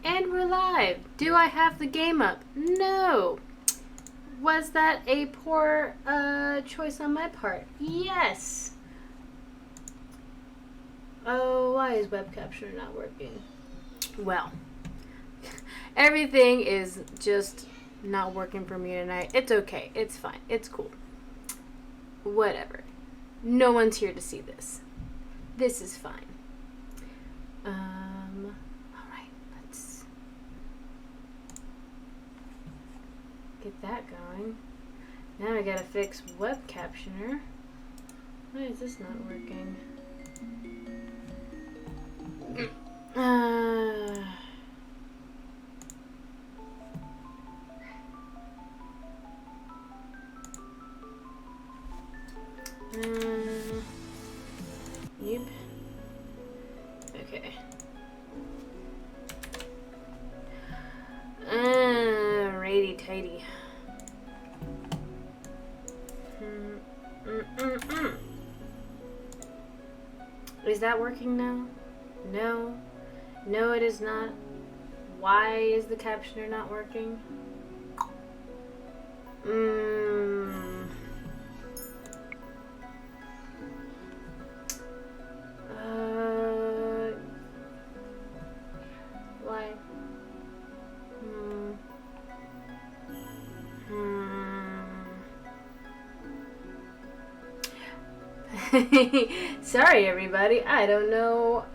And we're live. Do I have the game up? No. Was that a poor choice on my part? Yes. Oh, why is web capture not working? Well, everything is just not working for me tonight. It's okay. It's fine. It's cool. Whatever. No one's here to see this. This is fine. Alright, let's get that going. Now I gotta fix web captioner. Why is this not working? Yep. Okay. Righty tighty. Is that working now? No. No, it is not. Why is the captioner not working? Why? Sorry, everybody. I don't know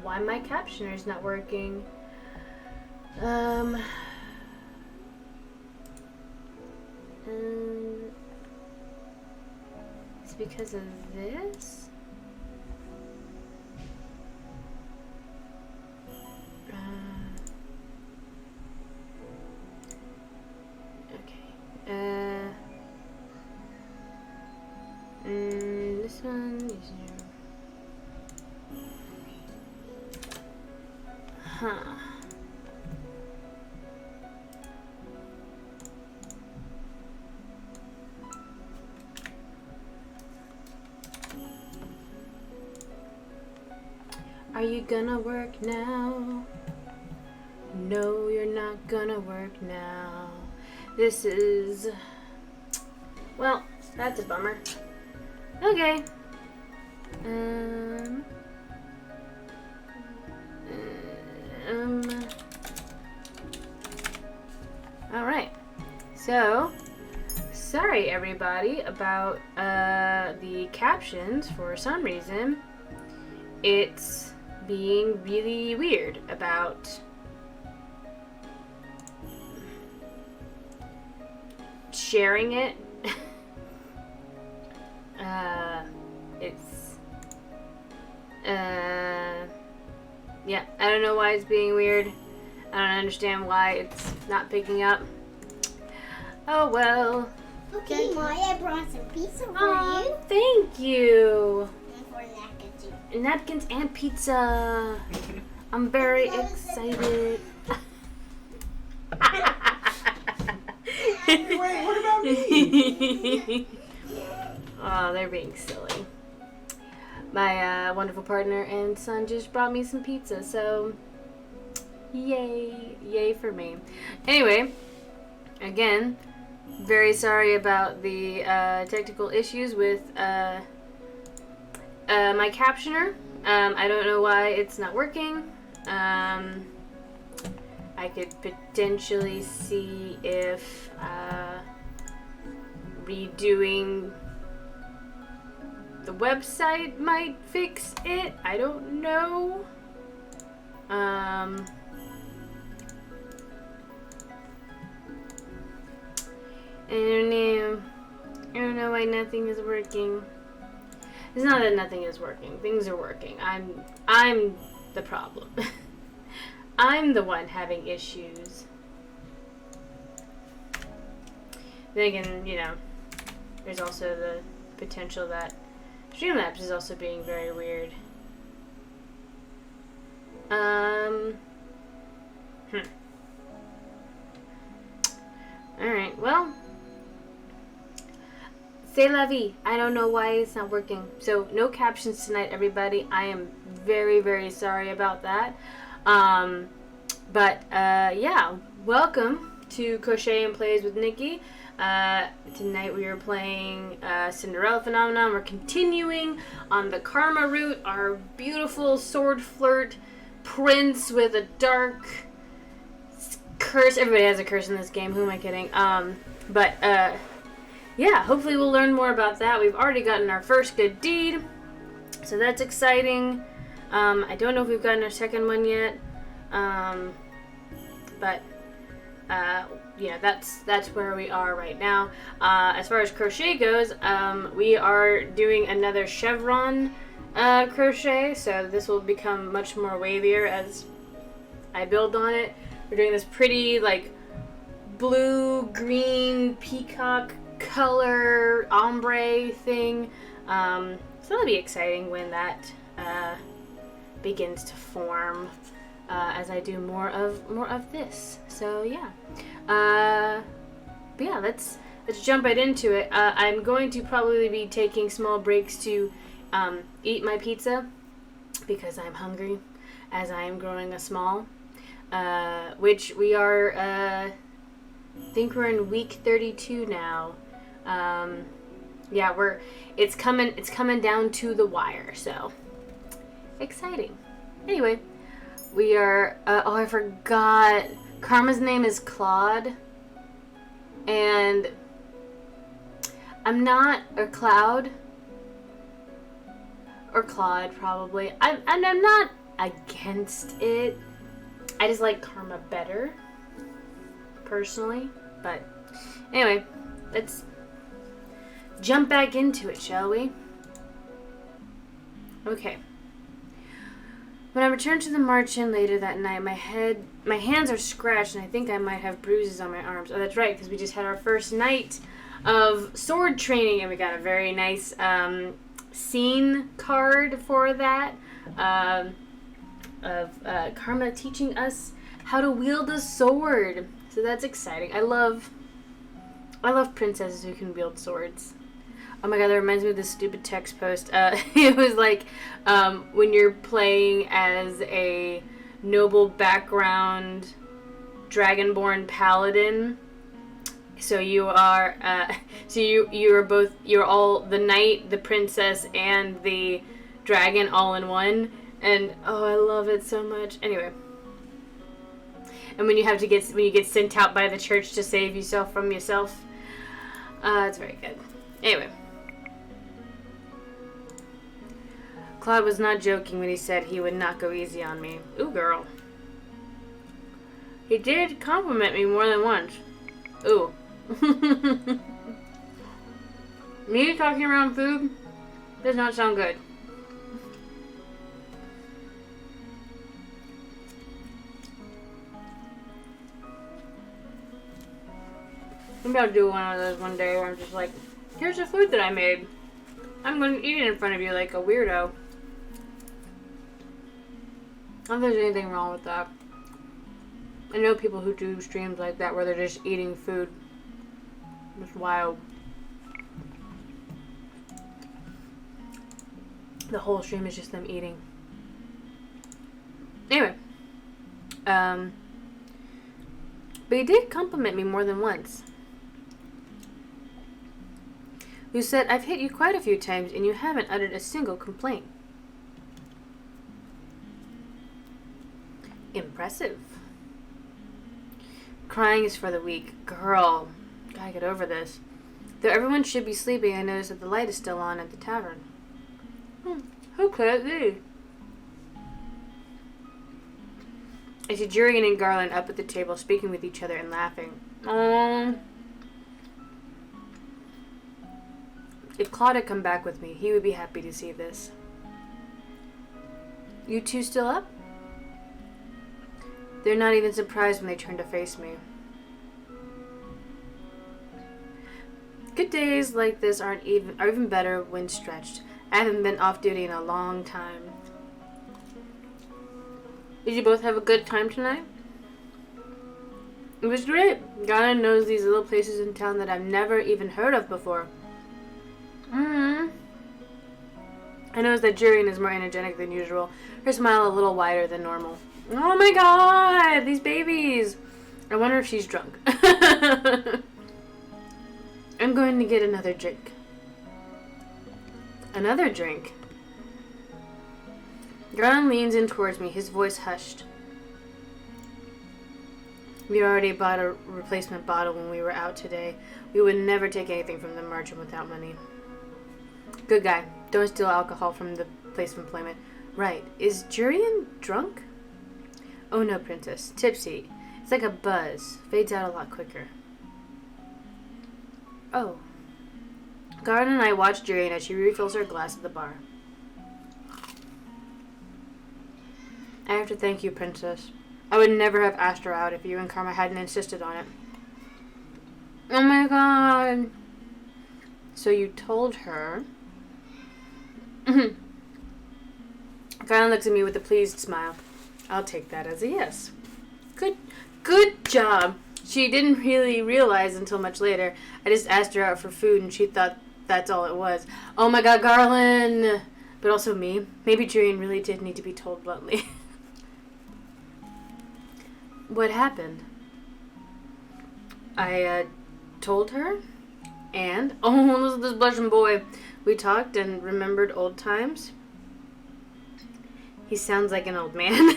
why my captioner is not working. It's because of this? Okay. This one is Are you gonna work now? No, you're not gonna work now. This is... Well, that's a bummer. Okay. Alright. So, sorry everybody about the captions. For some reason, it's being really weird about sharing it. Yeah, I don't know why it's being weird. I don't understand why it's not picking up. Oh well. Okay, Maya, I brought some pizza for you. Thank you. And for napkins too. Napkins and pizza. I'm very excited. Wait, what about me? Oh, they're being silly. My wonderful partner and son just brought me some pizza, so yay for me. Anyway, again, very sorry about the technical issues with my captioner. I don't know why it's not working. I could potentially see if redoing the website might fix it. I don't know. I don't know. I don't know why nothing is working. It's not that nothing is working. Things are working. I'm the problem. I'm the one having issues. Then again, you know, there's also the potential that Streamlabs is also being very weird. Alright, well, c'est la vie. I don't know why it's not working. So, no captions tonight, everybody. I am very, very sorry about that. But yeah, welcome to Crochet and Plays with Nikki. Tonight we are playing Cinderella Phenomenon. We're continuing on the karma route. Our beautiful sword flirt prince with a dark curse. Everybody has a curse in this game. Who am I kidding? Yeah, hopefully we'll learn more about that. We've already gotten our first good deed, so that's exciting. I don't know if we've gotten our second one yet, but that's where we are right now. As far as crochet goes, we are doing another chevron crochet, so this will become much more wavier as I build on it. We're doing this pretty like blue green peacock color ombre thing, so that'll be exciting when that begins to form as I do more of this. So yeah, but yeah, let's jump right into it. I'm going to probably be taking small breaks to eat my pizza because I'm hungry as I am growing a small, which we are I think we're in week 32 now. Yeah, it's coming down to the wire, so exciting. Anyway, we are oh, I forgot, Karma's name is Claude, and I'm not, or Cloud, or Claude probably. I'm not against it. I just like Karma better personally, but anyway, let's jump back into it, shall we? Okay. When I returned to the March Inn later that night, my hands are scratched, and I think I might have bruises on my arms. Oh, that's right, because we just had our first night of sword training, and we got a very nice scene card for that, of Karma teaching us how to wield a sword. So that's exciting. I love princesses who can wield swords. Oh my god, that reminds me of this stupid text post. It was like, when you're playing as a noble background dragonborn paladin, so you are, you're all the knight, the princess, and the dragon all in one, and oh, I love it so much. Anyway. And when you get sent out by the church to save yourself from yourself, it's very good. Anyway, Claude was not joking when he said he would not go easy on me. Ooh, girl. He did compliment me more than once. Ooh. Me talking around food does not sound good. Maybe I'll do one of those one day where I'm just like, here's the food that I made. I'm going to eat it in front of you like a weirdo. I don't think there's anything wrong with that. I know people who do streams like that where they're just eating food. It's wild. The whole stream is just them eating. Anyway. But he did compliment me more than once. You said, I've hit you quite a few times and you haven't uttered a single complaint. Impressive. Crying is for the weak. Girl, gotta get over this. Though everyone should be sleeping, I noticed that the light is still on at the tavern. Who could it be? I see Jurian and Garland up at the table speaking with each other and laughing. Aww. If Claude had come back with me, he would be happy to see this. You two still up? They're not even surprised when they turn to face me. Good days like this are even better when stretched. I haven't been off duty in a long time. Did you both have a good time tonight? It was great. Garland knows these little places in town that I've never even heard of before. I noticed that Jurian is more energetic than usual, her smile a little wider than normal. Oh my god, these babies! I wonder if she's drunk. I'm going to get another drink. Another drink? Garland leans in towards me, his voice hushed. We already bought a replacement bottle when we were out today. We would never take anything from the merchant without money. Good guy. Don't steal alcohol from the place of employment. Right. Is Jurian drunk? Oh no, princess. Tipsy. It's like a buzz. Fades out a lot quicker. Oh. Garland and I watch Jurian as she refills her glass at the bar. I have to thank you, princess. I would never have asked her out if you and Karma hadn't insisted on it. Oh my god. So you told her... Garland looks at me with a pleased smile. I'll take that as a yes. Good job. She didn't really realize until much later. I just asked her out for food and she thought that's all it was. Oh my god, Garland! But also me. Maybe Jurian really did need to be told bluntly. What happened? I told her, and oh, listen to this blushing boy. We talked and remembered old times. He sounds like an old man.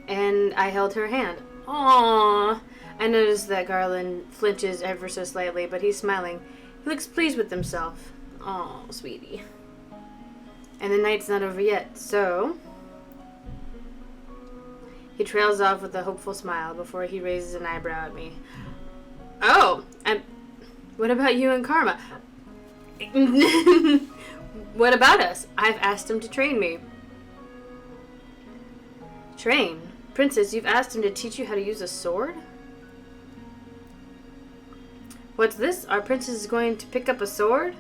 And I held her hand. Aww. I noticed that Garland flinches ever so slightly, but he's smiling. He looks pleased with himself. Aw, sweetie. And the night's not over yet, so... He trails off with a hopeful smile before he raises an eyebrow at me. Oh, what about you and Karma? What about us? I've asked him to train me. Train? Princess, you've asked him to teach you how to use a sword? What's this? Our princess is going to pick up a sword?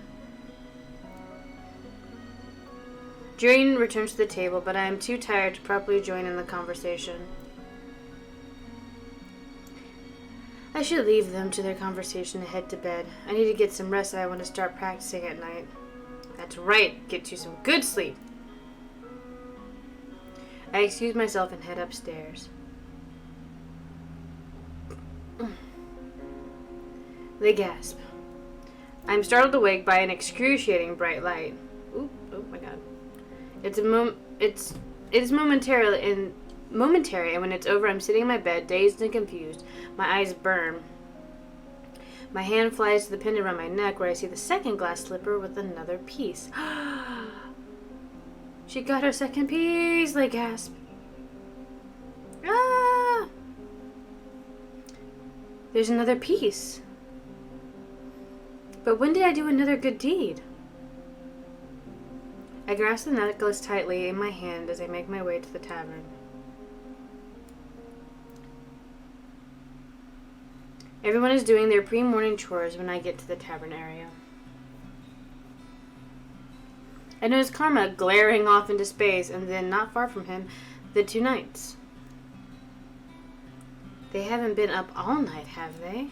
Jurian returns to the table, but I am too tired to properly join in the conversation. I should leave them to their conversation and head to bed. I need to get some rest and I want to start practicing at night. That's right, get you some good sleep. I excuse myself and head upstairs. They gasp. I'm startled awake by an excruciating bright light. Ooh, oh my god. It is momentary, and when it's over, I'm sitting in my bed, dazed and confused. My eyes burn. My hand flies to the pendant around my neck, where I see the second glass slipper with another piece. She got her second piece, I gasp. Ah! There's another piece. But when did I do another good deed? I grasp the necklace tightly in my hand as I make my way to the tavern. Everyone is doing their pre-morning chores when I get to the tavern area. I notice Karma glaring off into space, and then, not far from him, the two knights. They haven't been up all night, have they?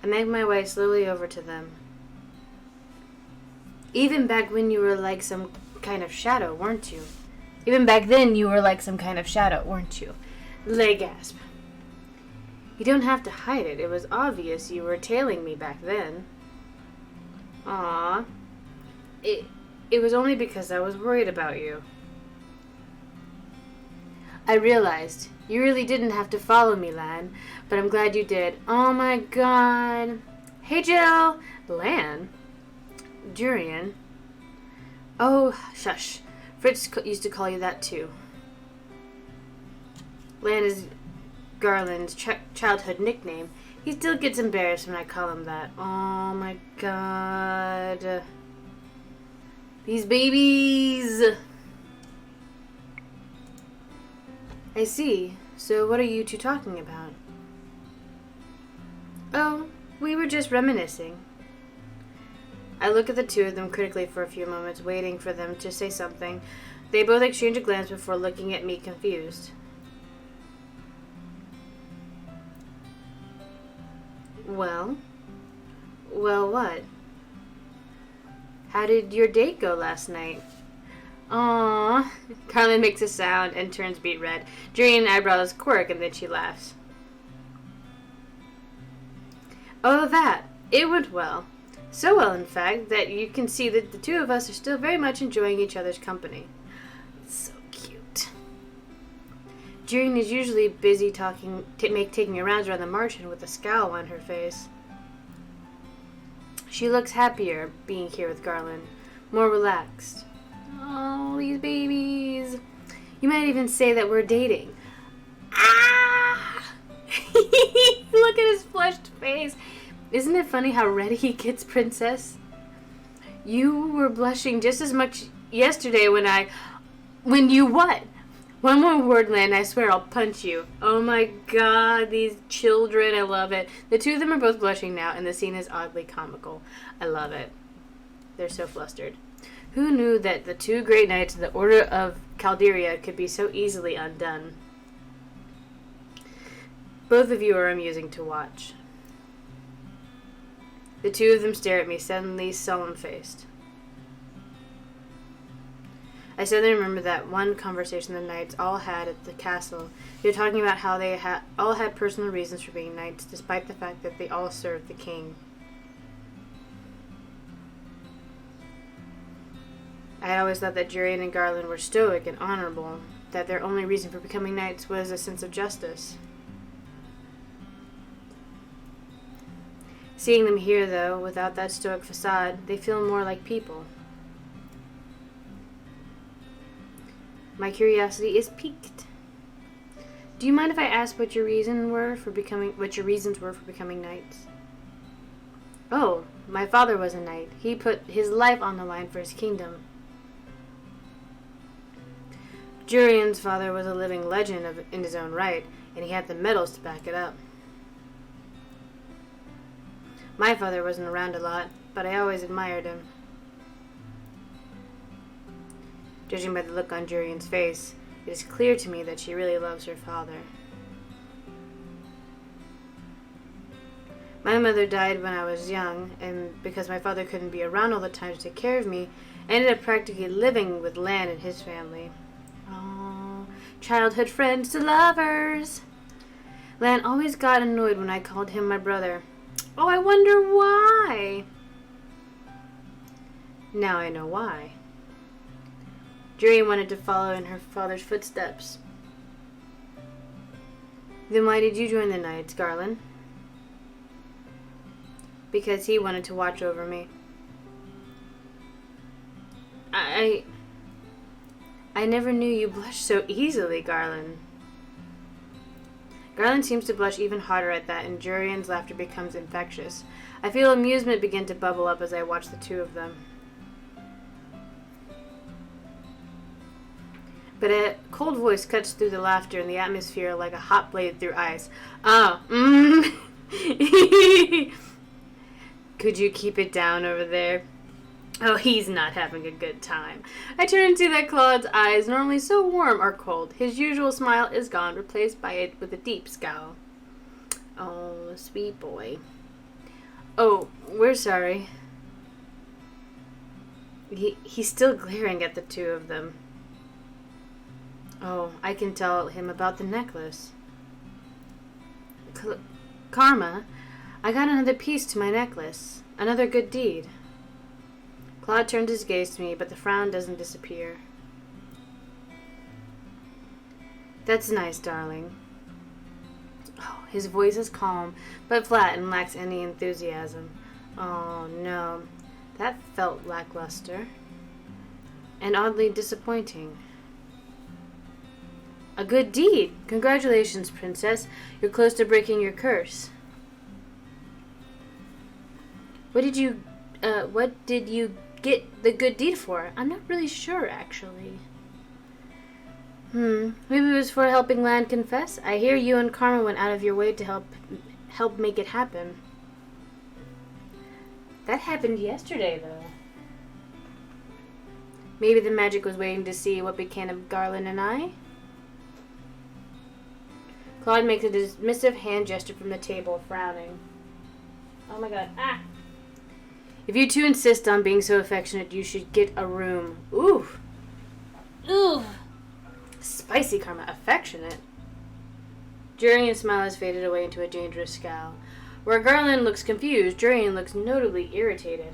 I make my way slowly over to them. Even back when you were like some kind of shadow, weren't you? Even back then you were like some kind of shadow, weren't you? They gasp. You don't have to hide it. It was obvious you were tailing me back then. Aww. It was only because I was worried about you. I realized you really didn't have to follow me, Lan, but I'm glad you did. Oh my god. Hey, Jill. Lan? Jurian. Oh, shush. Fritz used to call you that too. Lan is Garland's childhood nickname. He still gets embarrassed when I call him that. Oh my god. These babies. I see. So what are you two talking about? Oh, we were just reminiscing. I look at the two of them critically for a few moments, waiting for them to say something. They both exchange a glance before looking at me confused. Well, what? How did your date go last night? Aww. Garland makes a sound and turns beet red. Julian eyebrows quirk and then she laughs. Oh, that. It went well. So well, in fact, that you can see that the two of us are still very much enjoying each other's company. So cute. Julian is usually busy taking her rounds around the margin with a scowl on her face. She looks happier being here with Garland, more relaxed. Oh, these babies. You might even say that we're dating. Ah! Look at his flushed face. Isn't it funny how red he gets, Princess? You were blushing just as much yesterday when you what? One more word, Lan, I swear I'll punch you. Oh my god, these children, I love it. The two of them are both blushing now, and the scene is oddly comical. I love it. They're so flustered. Who knew that the two great knights of the Order of Calderia could be so easily undone? Both of you are amusing to watch. The two of them stare at me, suddenly solemn-faced. I suddenly remember that one conversation the knights all had at the castle. They were talking about how they all had personal reasons for being knights, despite the fact that they all served the king. I had always thought that Julian and Garland were stoic and honorable, that their only reason for becoming knights was a sense of justice. Seeing them here, though, without that stoic facade, they feel more like people. My curiosity is piqued. Do you mind if I ask what your reasons were for becoming knights? Oh, my father was a knight. He put his life on the line for his kingdom. Julian's father was a living legend in his own right, and he had the medals to back it up. My father wasn't around a lot, but I always admired him. Judging by the look on Julian's face, it is clear to me that she really loves her father. My mother died when I was young, and because my father couldn't be around all the time to take care of me, I ended up practically living with Lan and his family. Oh, childhood friends to lovers! Lan always got annoyed when I called him my brother. Oh, I wonder why. Now I know why. Julian wanted to follow in her father's footsteps. Then why did you join the Knights, Garland? Because he wanted to watch over me. I never knew you blushed so easily, Garland. Garland seems to blush even harder at that, and Julian's laughter becomes infectious. I feel amusement begin to bubble up as I watch the two of them. But a cold voice cuts through the laughter and the atmosphere like a hot blade through ice. Oh, Could you keep it down over there? Oh, he's not having a good time. I turn and see that Claude's eyes, normally so warm, are cold. His usual smile is gone, replaced by it with a deep scowl. Oh, sweet boy. Oh, we're sorry. He's still glaring at the two of them. Oh, I can tell him about the necklace. Karma, I got another piece to my necklace. Another good deed. Claude turned his gaze to me, but the frown doesn't disappear. That's nice, darling. Oh, his voice is calm, but flat and lacks any enthusiasm. Oh, no. That felt lackluster. And oddly disappointing. A good deed! Congratulations, Princess. You're close to breaking your curse. What did you get the good deed for? I'm not really sure, actually. Maybe it was for helping Lan confess? I hear you and Karma went out of your way to help make it happen. That happened yesterday, though. Maybe the magic was waiting to see what became of Garland and I? Claude makes a dismissive hand gesture from the table, frowning. Oh my god. Ah! If you two insist on being so affectionate, you should get a room. Ooh. Ooh. Spicy karma. Affectionate. Jurian's smile has faded away into a dangerous scowl. Where Garland looks confused, Jurian looks notably irritated.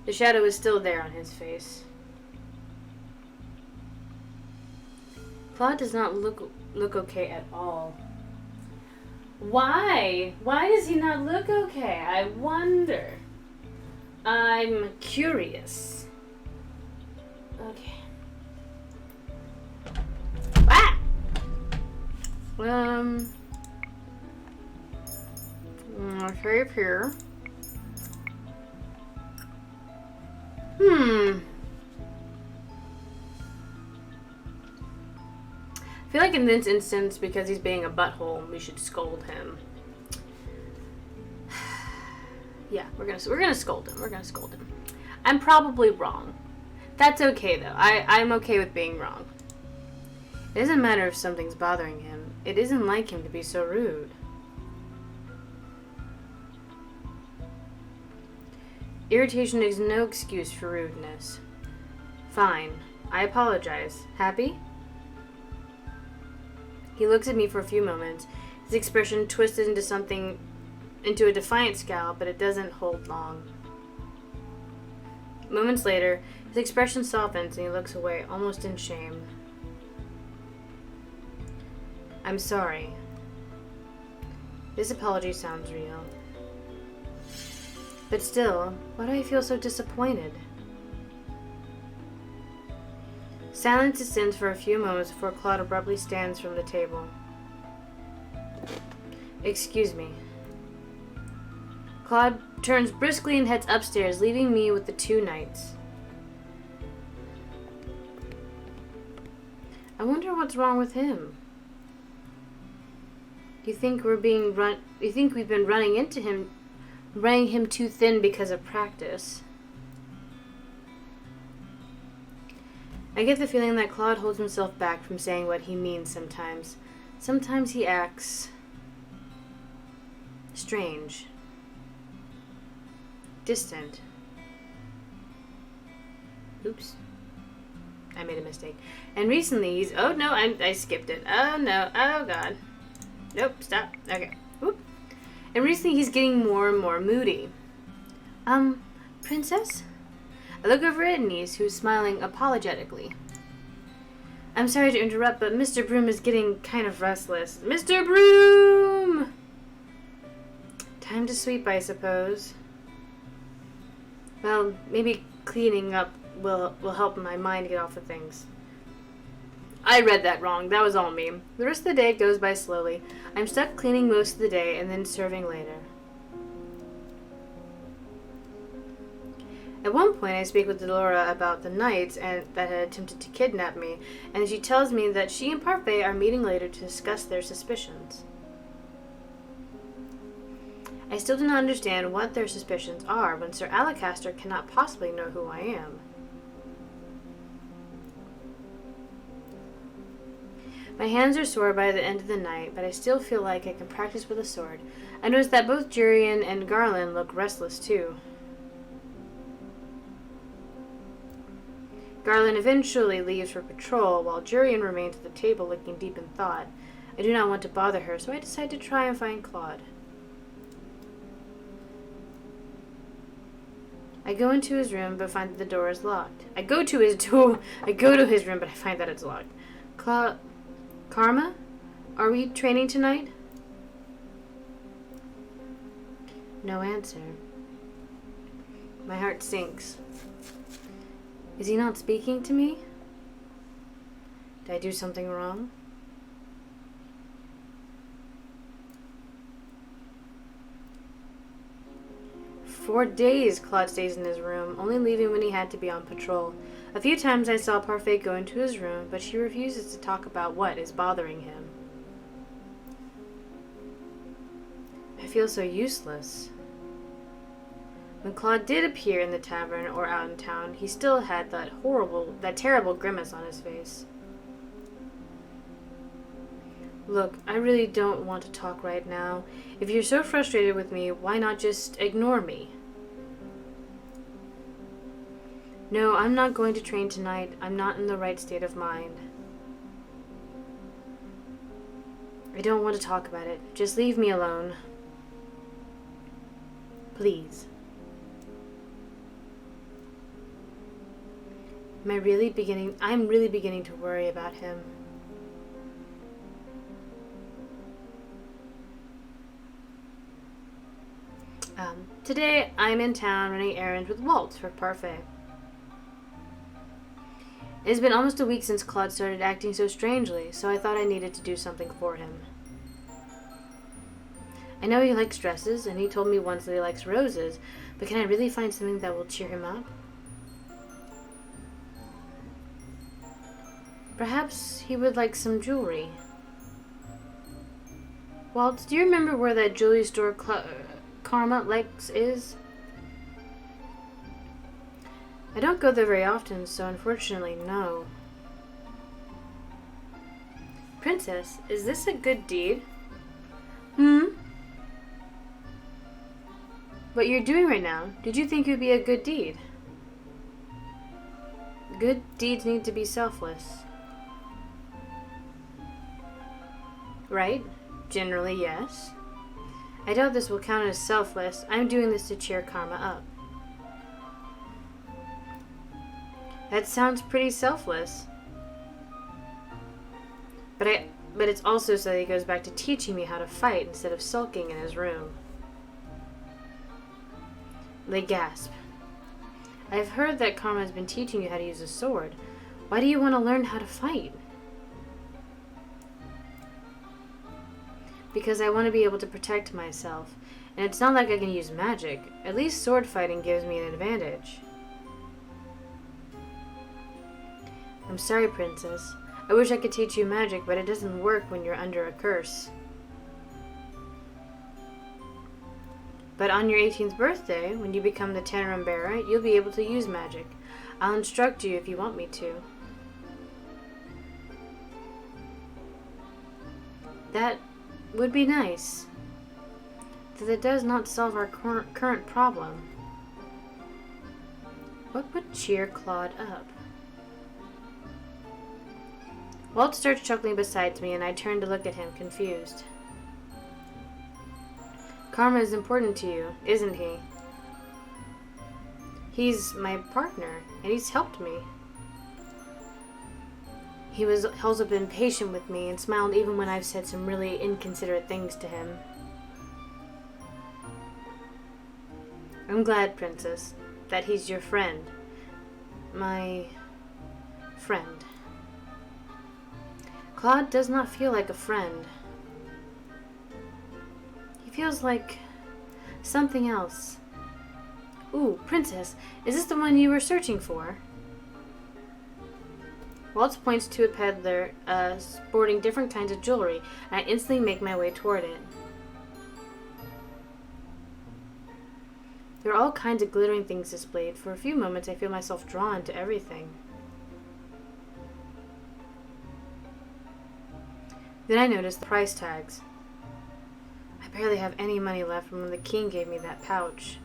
The shadow is still there on his face. Claude does not look okay at all. Why? Why does he not look okay? I wonder. I'm curious. Okay. Ah! Okay, here. I feel like in this instance, because he's being a butthole, we should scold him. Yeah, we're gonna scold him. We're gonna scold him. I'm probably wrong. That's okay though. I'm okay with being wrong. It doesn't matter if something's bothering him. It isn't like him to be so rude. Irritation is no excuse for rudeness. Fine. I apologize. Happy? He looks at me for a few moments, his expression twisted into a defiant scowl, but it doesn't hold long. Moments later, his expression softens and he looks away, almost in shame. I'm sorry. This apology sounds real. But still, why do I feel so disappointed? Silence descends for a few moments before Claude abruptly stands from the table. Excuse me. Claude turns briskly and heads upstairs, leaving me with the two knights. I wonder what's wrong with him. You think we've been running him too thin because of practice? I get the feeling that Claude holds himself back from saying what he means sometimes. Sometimes he acts strange, distant. Oops. I made a mistake. And recently he's... Oh, no, I skipped it. Oh, no. Oh, God. Nope, stop. Okay. Whoop. And recently he's getting more and more moody. Princess? I look over at Niece, who's smiling apologetically. I'm sorry to interrupt, but Mr. Broom is getting kind of restless. Mr. Broom! Time to sweep, I suppose. Well, maybe cleaning up will help my mind get off of things. I read that wrong. That was all me. The rest of the day goes by slowly. I'm stuck cleaning most of the day and then serving later. At one point, I speak with Delora about the knights that had attempted to kidnap me, and she tells me that she and Parfait are meeting later to discuss their suspicions. I still do not understand what their suspicions are when Sir Alacaster cannot possibly know who I am. My hands are sore by the end of the night, but I still feel like I can practice with a sword. I notice that both Jurian and Garland look restless too. Garland eventually leaves for patrol, while Jurian remains at the table looking deep in thought. I do not want to bother her, so I decide to try and find Claude. I go into his room, but find that the door is locked. I go to his room, but I find that it's locked. Karma? Are we training tonight? No answer. My heart sinks. Is he not speaking to me? Did I do something wrong? For days, Claude stays in his room, only leaving when he had to be on patrol. A few times I saw Parfait go into his room, but she refuses to talk about what is bothering him. I feel so useless. When Claude did appear in the tavern or out in town, he still had that terrible grimace on his face. Look, I really don't want to talk right now. If you're so frustrated with me, why not just ignore me? No, I'm not going to train tonight. I'm not in the right state of mind. I don't want to talk about it. Just leave me alone. Please. I'm really beginning to worry about him. Today I'm in town running errands with Walt for Parfait. It's been almost a week since Claude started acting so strangely, so I thought I needed to do something for him. I know he likes dresses, and he told me once that he likes roses, but can I really find something that will cheer him up? Perhaps he would like some jewelry. Walt, do you remember where that jewelry store Karma likes is? I don't go there very often, so unfortunately, no. Princess, is this a good deed? What you're doing right now, did you think it would be a good deed? Good deeds need to be selfless. Right? Generally, yes. I doubt this will count as selfless. I'm doing this to cheer Karma up. That sounds pretty selfless. But it's also so that he goes back to teaching me how to fight instead of sulking in his room. They gasp. I've heard that Karma has been teaching you how to use a sword. Why do you want to learn how to fight? Because I want to be able to protect myself. And it's not like I can use magic. At least sword fighting gives me an advantage. I'm sorry, Princess. I wish I could teach you magic, but it doesn't work when you're under a curse. But on your 18th birthday, when you become the Tenerum Bearer, you'll be able to use magic. I'll instruct you if you want me to. That would be nice. Though that does not solve our current problem. What would cheer Claude up? Walt starts chuckling beside me, and I turn to look at him, confused. Karma is important to you, isn't he? He's my partner, and he's helped me. He was also been patient with me and smiled even when I've said some really inconsiderate things to him. I'm glad, Princess, that he's your friend. My friend. Claude does not feel like a friend. He feels like something else. Ooh, Princess, is this the one you were searching for? Walt points to a peddler sporting different kinds of jewelry, and I instantly make my way toward it. There are all kinds of glittering things displayed. For a few moments, I feel myself drawn to everything. Then I notice the price tags. I barely have any money left from when the king gave me that pouch.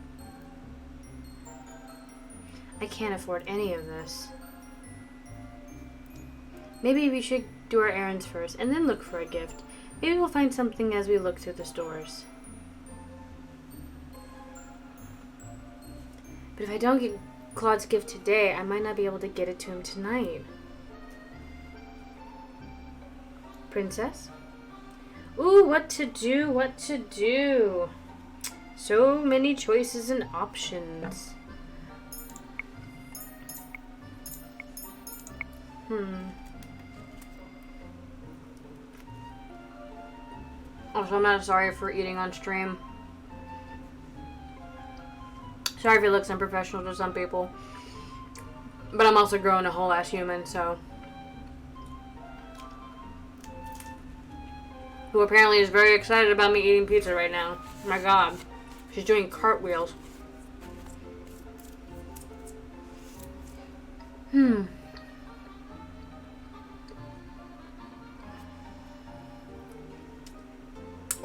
I can't afford any of this. Maybe we should do our errands first and then look for a gift. Maybe we'll find something as we look through the stores. But if I don't get Claude's gift today, I might not be able to get it to him tonight. Princess? Ooh, what to do, what to do. So many choices and options. Also, I'm not sorry for eating on stream. Sorry if it looks unprofessional to some people. But I'm also growing a whole ass human, so. Who apparently is very excited about me eating pizza right now. Oh my god. She's doing cartwheels.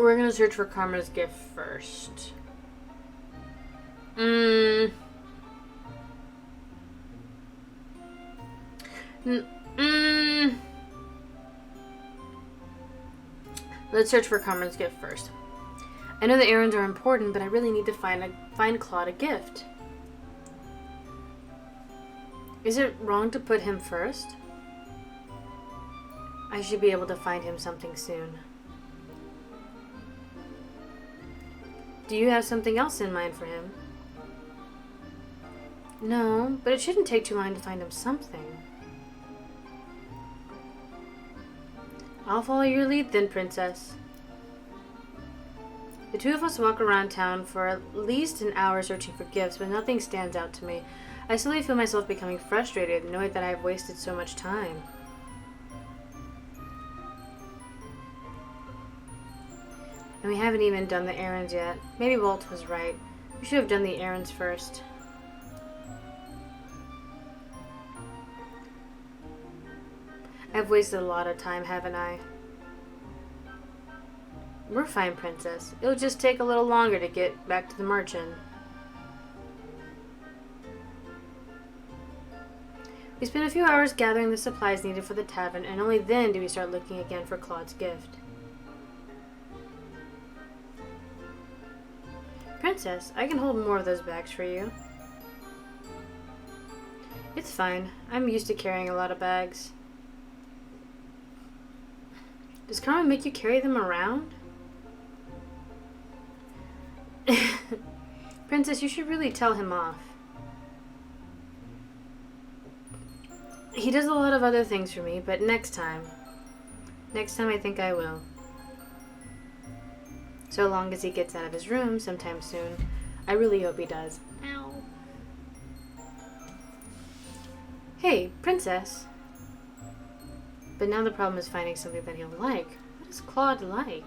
We're gonna search for Karma's gift first. Mm. Let's search for Karma's gift first. I know the errands are important, but I really need to find Claude a gift. Is it wrong to put him first? I should be able to find him something soon. Do you have something else in mind for him? No, but it shouldn't take too long to find him something. I'll follow your lead then, Princess. The two of us walk around town for at least an hour searching for gifts, but nothing stands out to me. I slowly feel myself becoming frustrated, knowing that I have wasted so much time. And we haven't even done the errands yet. Maybe Walt was right. We should have done the errands first. I've wasted a lot of time, haven't I? We're fine, Princess. It'll just take a little longer to get back to the merchant. We spent a few hours gathering the supplies needed for the tavern, and only then do we start looking again for Claude's gift. Princess, I can hold more of those bags for you. It's fine. I'm used to carrying a lot of bags. Does Karma make you carry them around? Princess, you should really tell him off. He does a lot of other things for me, but next time I think I will. So long as he gets out of his room sometime soon. I really hope he does. Ow. Hey, Princess. But now the problem is finding something that he'll like. What does Claude like?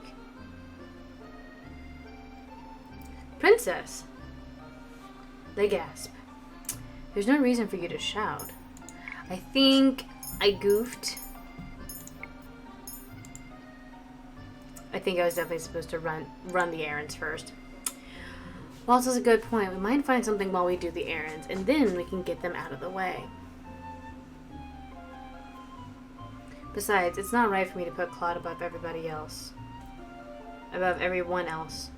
Princess! They gasp. There's no reason for you to shout. I think I goofed. I think I was definitely supposed to run the errands first. Waltz has a good point. We might find something while we do the errands, and then we can get them out of the way. Besides, it's not right for me to put Claude above everybody else. Above everyone else.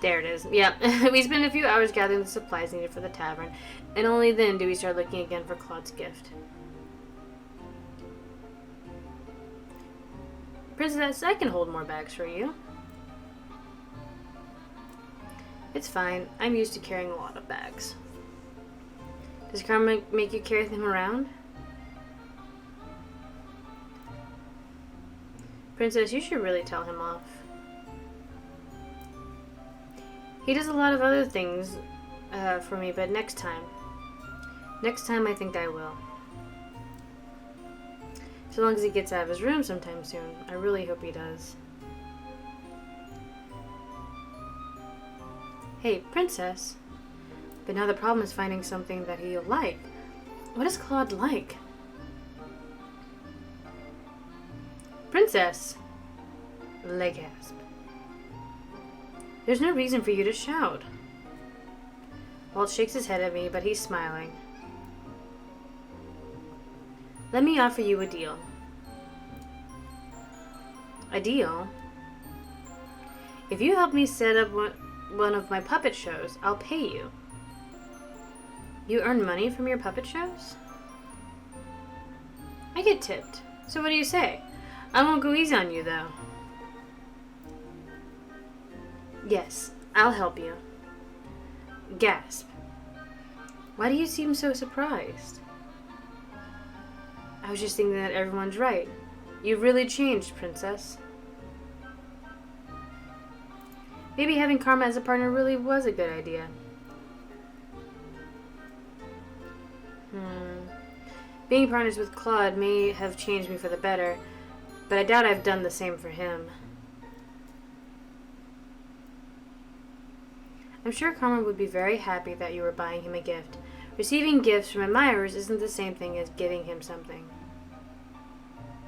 There it is. Yep. We spend a few hours gathering the supplies needed for the tavern, and only then do we start looking again for Claude's gift. Princess, I can hold more bags for you. It's fine. I'm used to carrying a lot of bags. Does Karma make you carry them around? Princess, you should really tell him off. He does a lot of other things for me, but next time I think I will. So long as he gets out of his room sometime soon. I really hope he does. Hey, Princess. But now the problem is finding something that he'll like. What does Claude like? Princess! They gasp. There's no reason for you to shout. Walt shakes his head at me, but he's smiling. Let me offer you a deal. A deal? If you help me set up one of my puppet shows, I'll pay you. You earn money from your puppet shows? I get tipped. So what do you say? I won't go easy on you, though. Yes, I'll help you. Gasp. Why do you seem so surprised? I was just thinking that everyone's right. You've really changed, Princess. Maybe having Karma as a partner really was a good idea. Being partners with Claude may have changed me for the better, but I doubt I've done the same for him. I'm sure Karma would be very happy that you were buying him a gift. Receiving gifts from admirers isn't the same thing as getting him something.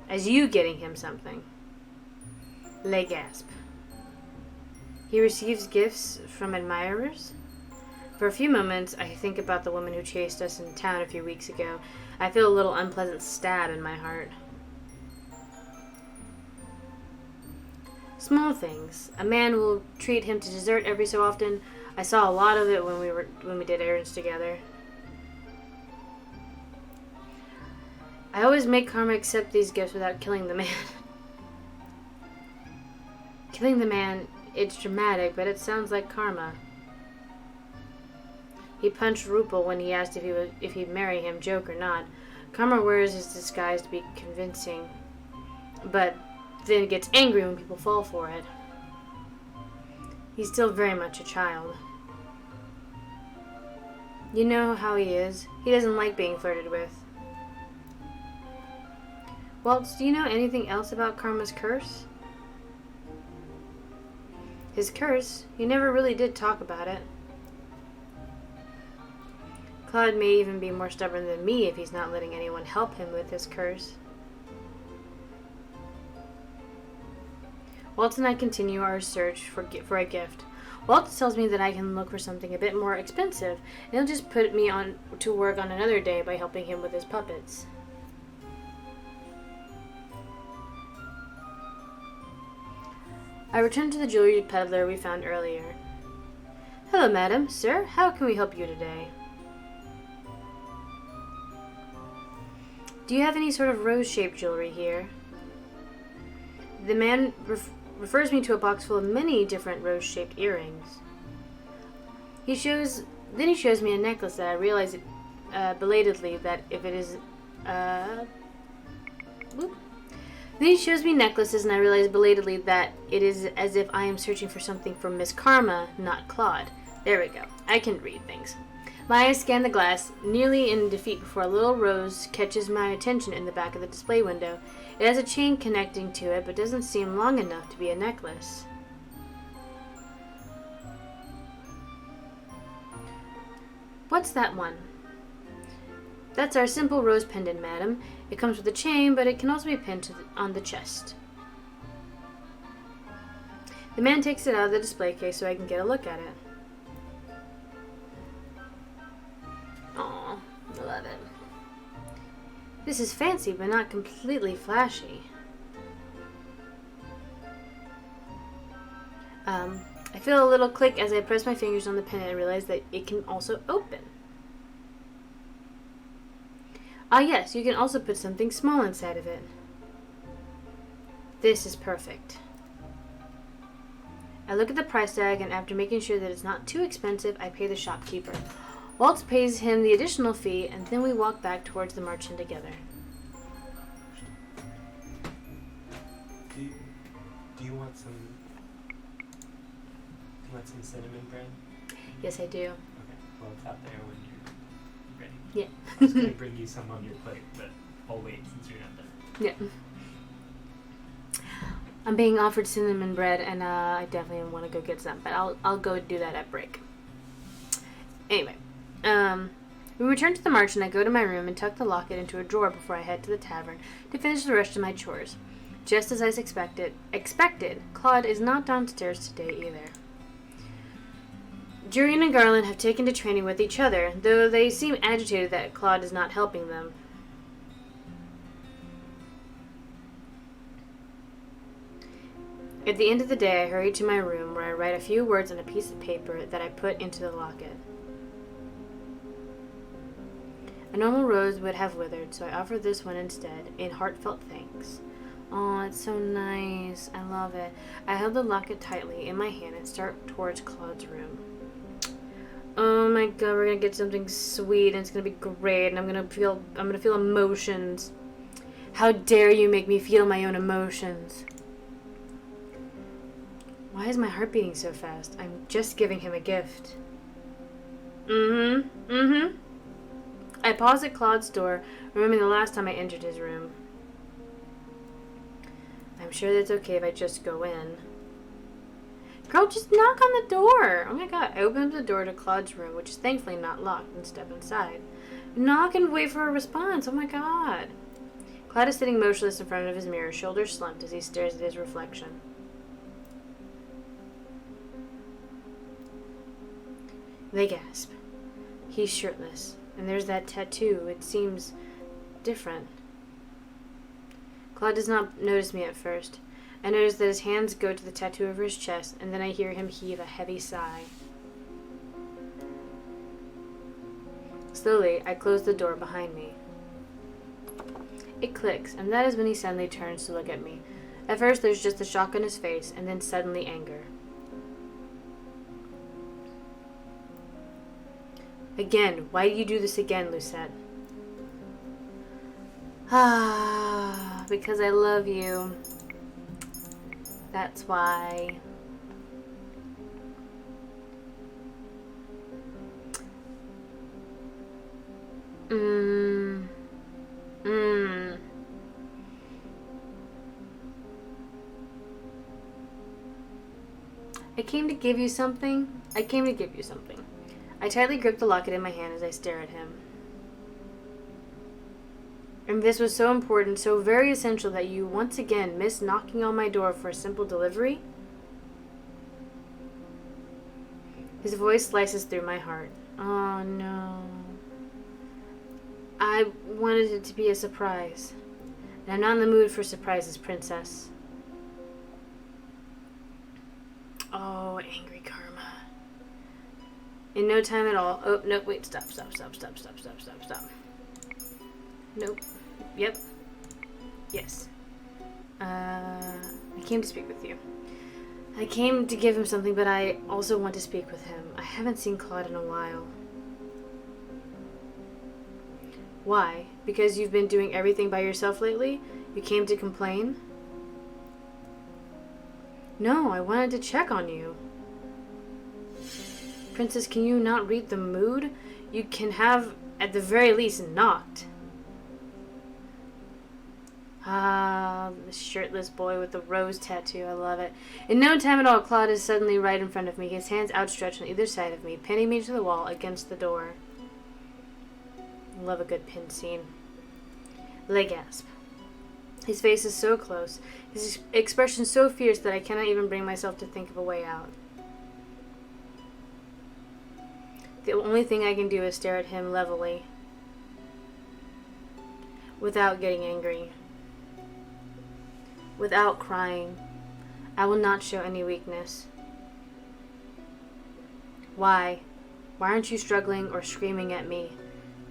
As you getting him something. They gasp. He receives gifts from admirers? For a few moments, I think about the woman who chased us in town a few weeks ago. I feel a little unpleasant stab in my heart. Small things. A man will treat him to dessert every so often. I saw a lot of it when we did errands together. I always make Karma accept these gifts without killing the man. Killing the man, it's dramatic, but it sounds like Karma. He punched Rupal when he asked if he'd marry him, joke or not. Karma wears his disguise to be convincing, but then gets angry when people fall for it. He's still very much a child. You know how he is. He doesn't like being flirted with. Waltz, do you know anything else about Karma's curse? His curse? He never really did talk about it. Claude may even be more stubborn than me if he's not letting anyone help him with his curse. Waltz and I continue our search for a gift. Waltz tells me that I can look for something a bit more expensive, and he'll just put me on to work on another day by helping him with his puppets. I return to the jewelry peddler we found earlier. Hello, madam. Sir, how can we help you today? Do you have any sort of rose-shaped jewelry here? The man refers me to a box full of many different rose-shaped earrings. Then he shows me a necklace that I realize belatedly that if it is Then he shows me necklaces, and I realize belatedly that it is as if I am searching for something for Miss Karma, not Claude. There we go. I can read things. My eyes scan the glass, nearly in defeat before a little rose catches my attention in the back of the display window. It has a chain connecting to it, but doesn't seem long enough to be a necklace. What's that one? That's our simple rose pendant, madam. It comes with a chain, but it can also be pinned on the chest. The man takes it out of the display case so I can get a look at it. Aw, I love it. This is fancy, but not completely flashy. I feel a little click as I press my fingers on the pendant and realize that it can also open. Ah yes, you can also put something small inside of it. This is perfect. I look at the price tag, and after making sure that it's not too expensive, I pay the shopkeeper. Waltz pays him the additional fee, and then we walk back towards the merchant together. Do you want some cinnamon bread? Yes, I do. Okay, well, it's out there when you're ready. Yeah. I was going to bring you some on your plate, but I'll wait since you're not done. Yeah. I'm being offered cinnamon bread, and I definitely want to go get some, but I'll go do that at break. Anyway, we return to the merchant. I go to my room and tuck the locket into a drawer before I head to the tavern to finish the rest of my chores. Just as I expected, Claude is not downstairs today either. Jurian and Garland have taken to training with each other, though they seem agitated that Claude is not helping them. At the end of the day, I hurry to my room where I write a few words on a piece of paper that I put into the locket. A normal rose would have withered, so I offer this one instead, in heartfelt thanks. Oh, it's so nice. I love it. I held the locket tightly in my hand and start towards Claude's room. Oh my god, we're gonna get something sweet, and it's gonna be great, and I'm gonna feel emotions. How dare you make me feel my own emotions? Why is my heart beating so fast? I'm just giving him a gift. I pause at Claude's door, remembering the last time I entered his room. I'm sure that's okay if I just go in. Girl, just knock on the door. Oh my god. I open up the door to Claude's room, which is thankfully not locked, and step inside. Knock and wait for a response. Oh my god. Claude is sitting motionless in front of his mirror, shoulders slumped as he stares at his reflection. They gasp. He's shirtless, and there's that tattoo. It seems different. Claude does not notice me at first. I notice that his hands go to the tattoo over his chest, and then I hear him heave a heavy sigh. Slowly, I close the door behind me. It clicks, and that is when he suddenly turns to look at me. At first, there's just the shock on his face, and then suddenly anger. Again, why do you do this again, Lucette? Ah, because I love you. That's why. I came to give you something. I tightly grip the locket in my hand as I stare at him. And this was so important, so very essential that you once again missed knocking on my door for a simple delivery? His voice slices through my heart. Oh no. I wanted it to be a surprise. And I'm not in the mood for surprises, princess. Oh, angry karma. In no time at all. Oh, no, wait, stop. Nope. Yep. Yes. I came to speak with you. I came to give him something, but I also want to speak with him. I haven't seen Claude in a while. Why? Because you've been doing everything by yourself lately? You came to complain? No, I wanted to check on you. Princess, can you not read the mood? You can have, at the very least, knocked. Ah, the shirtless boy with the rose tattoo. I love it. In no time at all, Claude is suddenly right in front of me, his hands outstretched on either side of me, pinning me to the wall against the door. I love a good pin scene. They gasp. His face is so close, his expression so fierce that I cannot even bring myself to think of a way out. The only thing I can do is stare at him levelly, without getting angry. Without crying. I will not show any weakness. Why? Why aren't you struggling or screaming at me?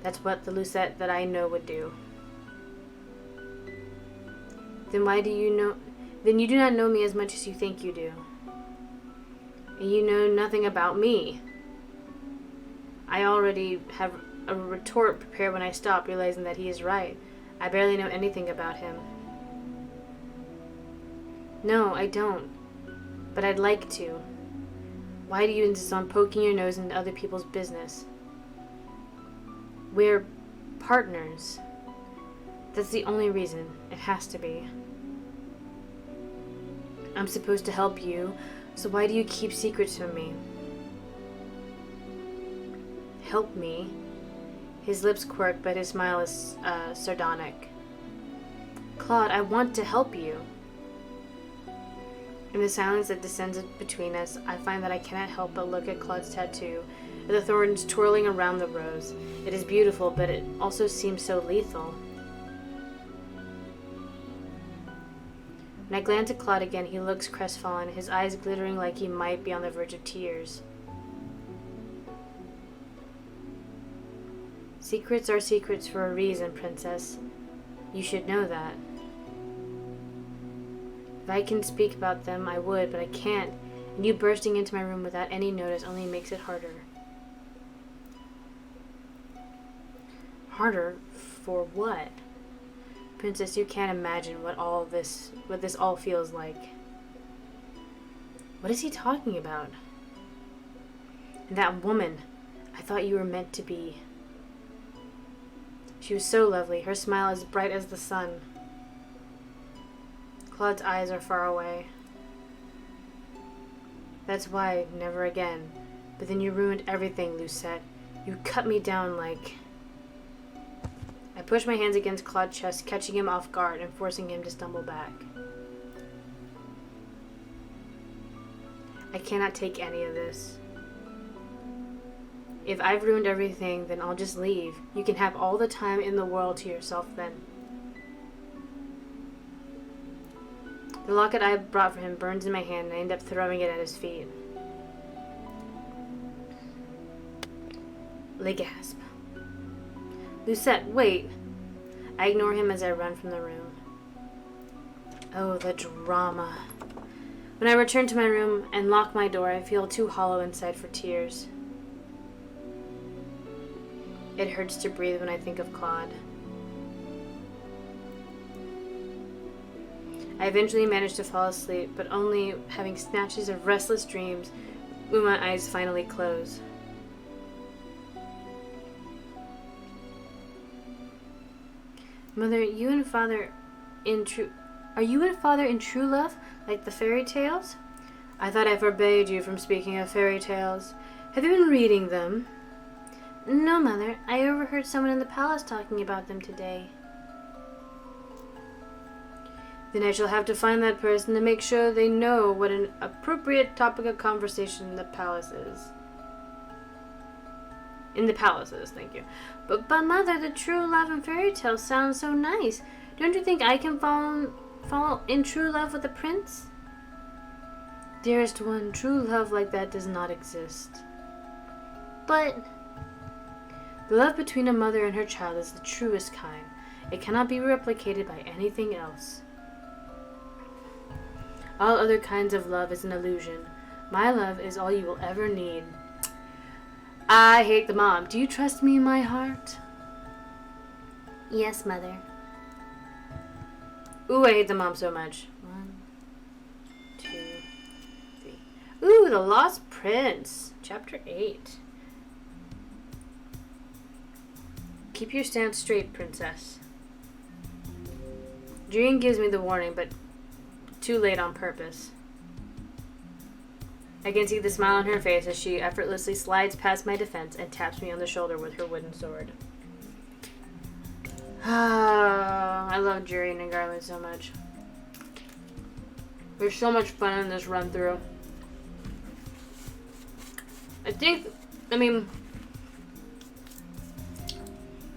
That's what the Lucette that I know would do. Then you do not know me as much as you think you do. And you know nothing about me. I already have a retort prepared when I stop, realizing that he is right. I barely know anything about him. No, I don't. But I'd like to. Why do you insist on poking your nose into other people's business? We're partners. That's the only reason. It has to be. I'm supposed to help you, so why do you keep secrets from me? Help me? His lips quirk, but his smile is sardonic. Claude, I want to help you. In the silence that descends between us, I find that I cannot help but look at Claude's tattoo, at the thorns twirling around the rose. It is beautiful, but it also seems so lethal. When I glance at Claude again, he looks crestfallen, his eyes glittering like he might be on the verge of tears. Secrets are secrets for a reason, Princess. You should know that. If I can speak about them, I would, but I can't, and you bursting into my room without any notice only makes it harder. Harder? For what? Princess, you can't imagine what this all feels like. What is he talking about? And that woman, I thought you were meant to be. She was so lovely, her smile as bright as the sun. Claude's eyes are far away. That's why, never again. But then you ruined everything, Lucette. You cut me down like... I push my hands against Claude's chest, catching him off guard and forcing him to stumble back. I cannot take any of this. If I've ruined everything, then I'll just leave. You can have all the time in the world to yourself then. The locket I brought for him burns in my hand, and I end up throwing it at his feet. They gasp. Lucette, wait. I ignore him as I run from the room. Oh, the drama. When I return to my room and lock my door, I feel too hollow inside for tears. It hurts to breathe when I think of Claude. I eventually manage to fall asleep, but only having snatches of restless dreams when my eyes finally close. Mother, are you and Father in true love, like the fairy tales? I thought I forbade you from speaking of fairy tales. Have you been reading them? No, Mother. I overheard someone in the palace talking about them today. Then I shall have to find that person to make sure they know what an appropriate topic of conversation in the palace is. In the palaces, thank you. But Mother, the true love and fairy tales sound so nice. Don't you think I can fall in true love with a prince? Dearest one, true love like that does not exist. But the love between a mother and her child is the truest kind. It cannot be replicated by anything else. All other kinds of love is an illusion. My love is all you will ever need. I hate the mom. Do you trust me in my heart? Yes, Mother. Ooh, I hate the mom so much. 1, 2, 3. Ooh, The Lost Prince. Chapter 8. Keep your stance straight, princess. Julian gives me the warning, but too late on purpose. I can see the smile on her face as she effortlessly slides past my defense and taps me on the shoulder with her wooden sword. I love Julian and Garland so much. There's so much fun in this run through.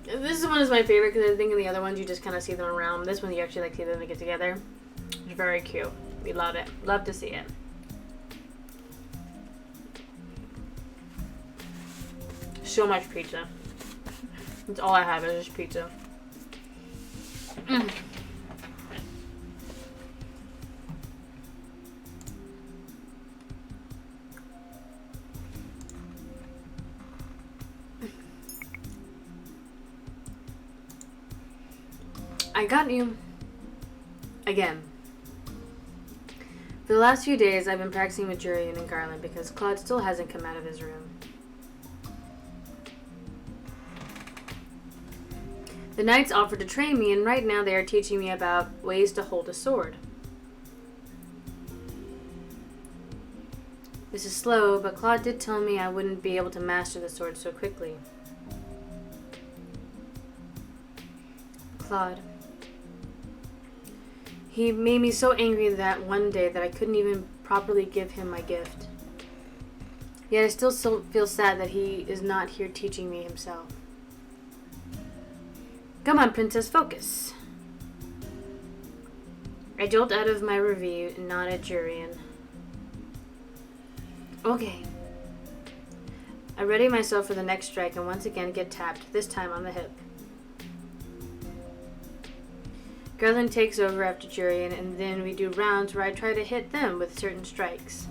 This one is my favorite because I think in the other ones you just kind of see them around. This one you actually see them get together. It's very cute. We love it. Love to see it. So much pizza. That's all I have is just pizza. I got you. Again. For the last few days, I've been practicing with Julian and Garland because Claude still hasn't come out of his room. The knights offered to train me, and right now they are teaching me about ways to hold a sword. This is slow, but Claude did tell me I wouldn't be able to master the sword so quickly. Claude. He made me so angry that one day that I couldn't even properly give him my gift. Yet I still feel sad that he is not here teaching me himself. Come on, princess, focus. I jolt out of my review and nod at Julian. Okay. I ready myself for the next strike and once again get tapped, this time on the hip. Garland takes over after Julian, and then we do rounds where I try to hit them with certain strikes.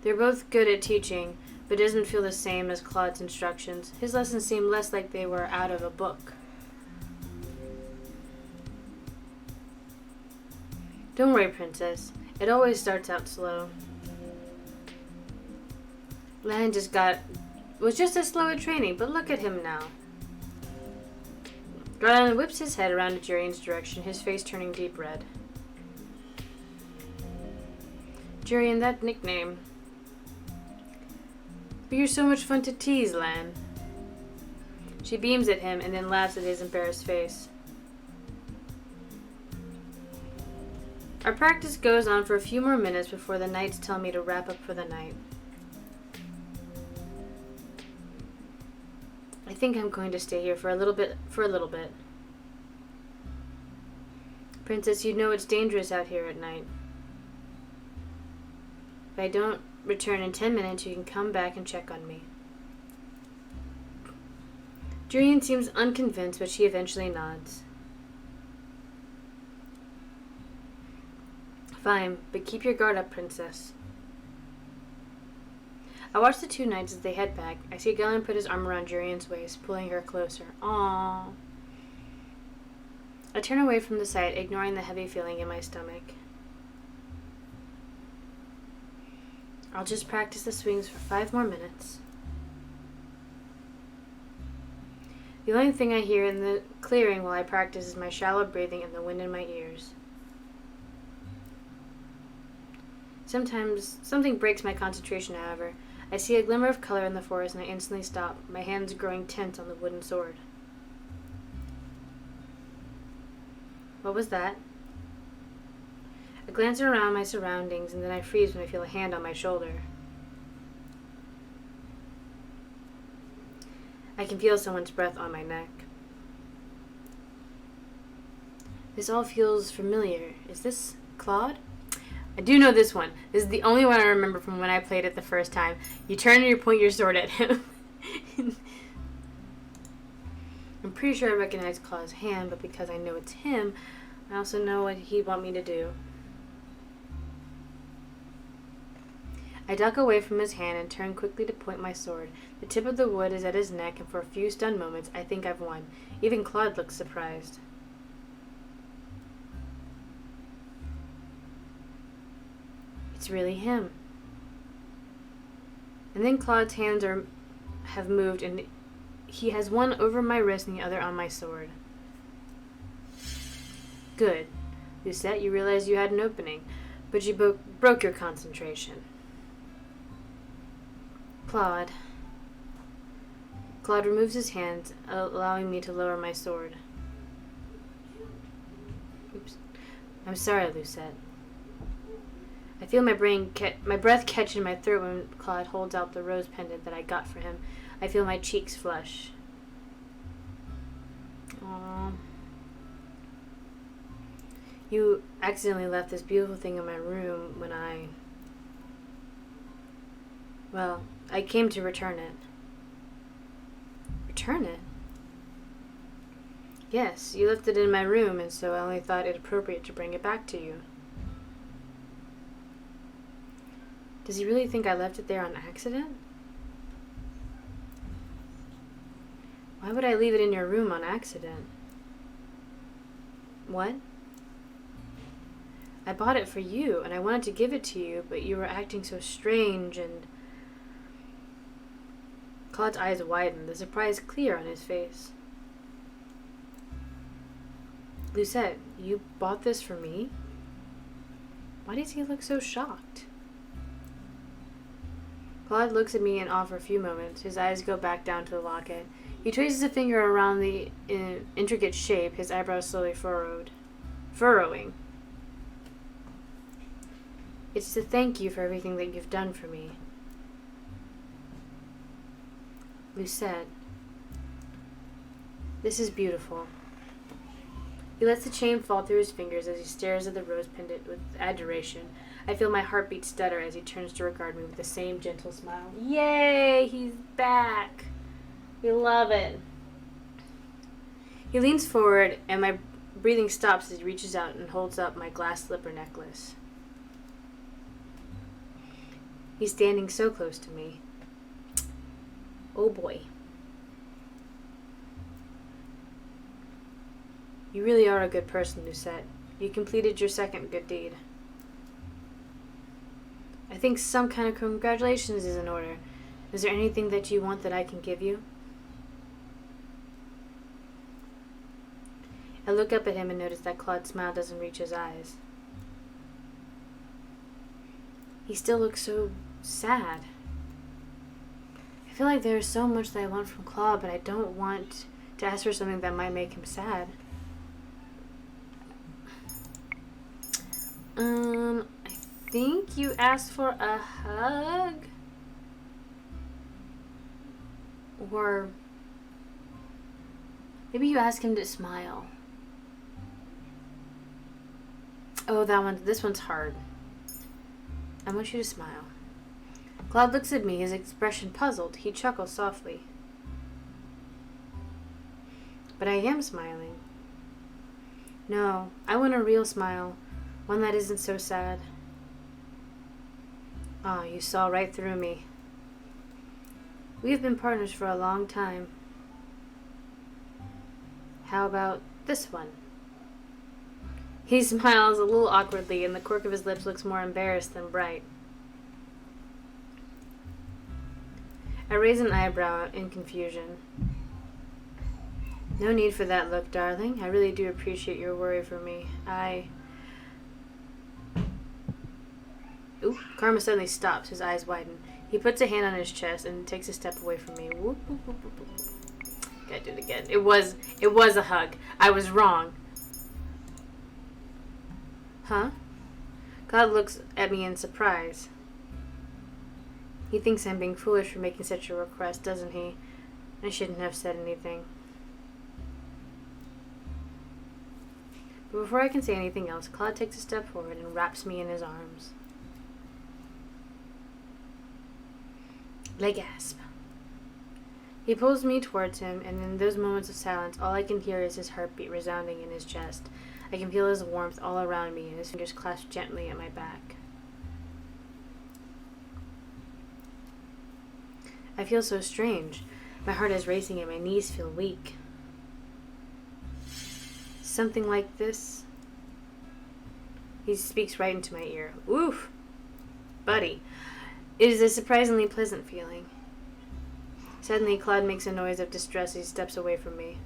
They're both good at teaching, but it doesn't feel the same as Claude's instructions. His lessons seem less like they were out of a book. Don't worry, princess. It always starts out slow. Lan was just as slow at training, but look at him now. Garland whips his head around to Julian's direction, his face turning deep red. Julian, that nickname. But you're so much fun to tease, Lan. She beams at him and then laughs at his embarrassed face. Our practice goes on for a few more minutes before the knights tell me to wrap up for the night. I think I'm going to stay here for a little bit. Princess, you know it's dangerous out here at night. If I don't return in 10 minutes, you can come back and check on me. Julian seems unconvinced, but she eventually nods. Fine, but keep your guard up, Princess. I watch the two knights as they head back. I see Galen put his arm around Jurian's waist, pulling her closer. Aww. I turn away from the sight, ignoring the heavy feeling in my stomach. I'll just practice the swings for 5 more minutes. The only thing I hear in the clearing while I practice is my shallow breathing and the wind in my ears. Sometimes something breaks my concentration, however. I see a glimmer of color in the forest and I instantly stop, my hands growing tense on the wooden sword. What was that? I glance around my surroundings and then I freeze when I feel a hand on my shoulder. I can feel someone's breath on my neck. This all feels familiar. Is this Claude? I do know this one. This is the only one I remember from when I played it the first time. You turn and you point your sword at him. I'm pretty sure I recognize Claude's hand, but because I know it's him, I also know what he'd want me to do. I duck away from his hand and turn quickly to point my sword. The tip of the wood is at his neck, and for a few stunned moments, I think I've won. Even Claude looks surprised. It's really him. And then Claude's hands have moved, and he has one over my wrist and the other on my sword. Good. Lucette, you realized you had an opening, but you broke your concentration. Claude removes his hands, allowing me to lower my sword. Oops. I'm sorry, Lucette. I feel my breath catch in my throat when Claude holds out the rose pendant that I got for him. I feel my cheeks flush. Aww. You accidentally left this beautiful thing in my room when I came to return it. Return it? Yes, you left it in my room, and so I only thought it appropriate to bring it back to you. Does he really think I left it there on accident? Why would I leave it in your room on accident? What? I bought it for you, and I wanted to give it to you, but you were acting so strange, and... Claude's eyes widened, the surprise clear on his face. Lucette, you bought this for me? Why does he look so shocked? Claude looks at me in awe for a few moments. His eyes go back down to the locket. He traces a finger around the intricate shape, his eyebrows slowly furrowing. It's to thank you for everything that you've done for me. Lucette, this is beautiful. He lets the chain fall through his fingers as he stares at the rose pendant with adoration. I feel my heartbeat stutter as he turns to regard me with the same gentle smile. Yay! He's back! We love it. He leans forward, and my breathing stops as he reaches out and holds up my glass slipper necklace. He's standing so close to me. Oh boy. You really are a good person, Lucette. You completed your second good deed. I think some kind of congratulations is in order. Is there anything that you want that I can give you? I look up at him and notice that Claude's smile doesn't reach his eyes. He still looks so sad. I feel like there's so much that I want from Claude, but I don't want to ask for something that might make him sad. I think you asked for a hug? Or Maybe you ask him to smile. Oh, this one's hard. I want you to smile. Claude looks at me, his expression puzzled. He chuckles softly. But I am smiling. No, I want a real smile. One that isn't so sad. Ah, you saw right through me. We have been partners for a long time. How about this one? He smiles a little awkwardly, and the quirk of his lips looks more embarrassed than bright. I raise an eyebrow in confusion. No need for that look, darling. I really do appreciate your worry for me. Ooh, Karma suddenly stops, his eyes widen. He puts a hand on his chest and takes a step away from me. Whoop, whoop, whoop, whoop, whoop. Gotta do it again. It was a hug. I was wrong. Huh? God looks at me in surprise. He thinks I'm being foolish for making such a request, doesn't he? I shouldn't have said anything. But before I can say anything else, Claude takes a step forward and wraps me in his arms. I gasp. He pulls me towards him, and in those moments of silence, all I can hear is his heartbeat resounding in his chest. I can feel his warmth all around me, and his fingers clasp gently at my back. I feel so strange. My heart is racing and my knees feel weak. Something like this. He speaks right into my ear. Oof! Buddy. It is a surprisingly pleasant feeling. Suddenly, Claude makes a noise of distress as he steps away from me.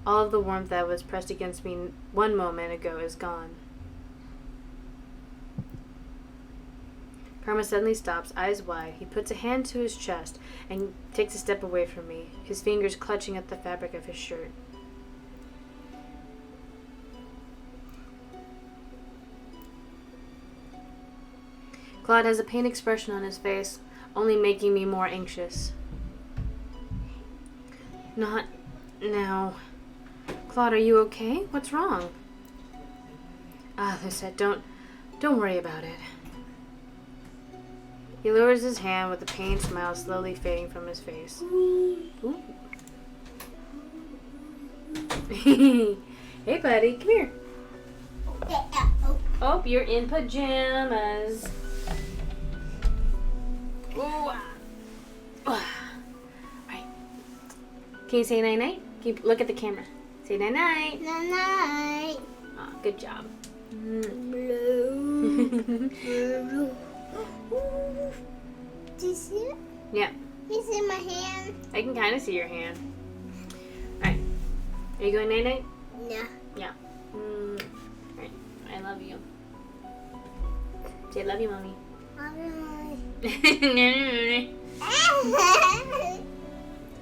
All of the warmth that was pressed against me one moment ago is gone. Karma suddenly stops, eyes wide. He puts a hand to his chest and takes a step away from me, his fingers clutching at the fabric of his shirt. Claude has a pained expression on his face, only making me more anxious. Not now. Claude, are you okay? What's wrong? Ah, Lucette, don't worry about it. He lowers his hand with a pained smile slowly fading from his face. Ooh. Hey, buddy, come here. Oh, you're in pajamas. Ooh. All right. Can you say night-night? Look at the camera. Say night-night. Night-night. Oh, good job. Blue. Blue. Do you see it? Yeah. You see my hand? I can kind of see your hand. Alright. Are you going night-night? No. Yeah. Alright. I love you. Say love you, Mommy.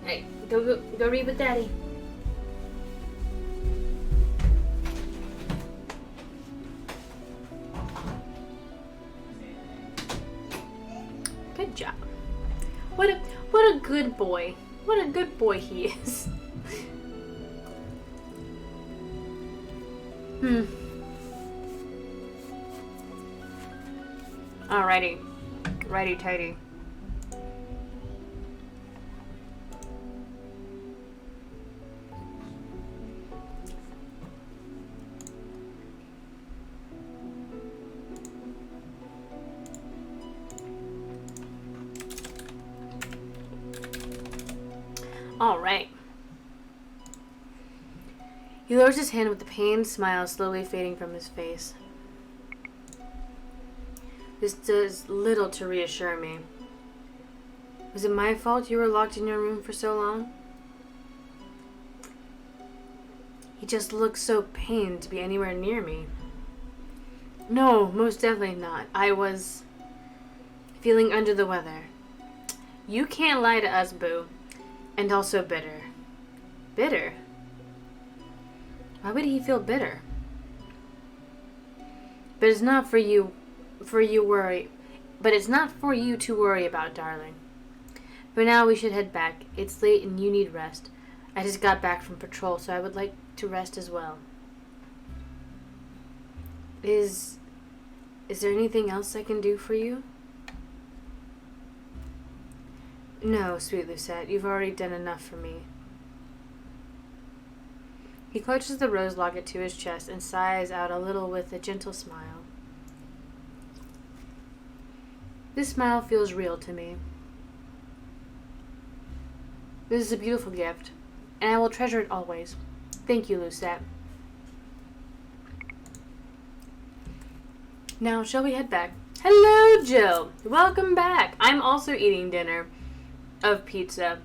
Alright. Go read with Daddy. Good job. What a good boy. What a good boy he is. Alrighty. Righty tighty. All right. He lowers his hand with the pained smile slowly fading from his face. This does little to reassure me. Was it my fault you were locked in your room for so long? He just looks so pained to be anywhere near me. No, most definitely not. I was feeling under the weather. You can't lie to us, boo. And also bitter. Bitter? Why would he feel bitter? But it's not for you worry. But it's not for you to worry about, darling. But now we should head back. It's late and you need rest. I just got back from patrol, so I would like to rest as well. Is there anything else I can do for you? No, sweet Lucette, you've already done enough for me. He clutches the rose locket to his chest and sighs out a little with a gentle smile. This smile feels real to me. This is a beautiful gift, and I will treasure it always. Thank you, Lucette. Now, shall we head back? Hello, Jill. Welcome back. I'm also eating dinner of pizza.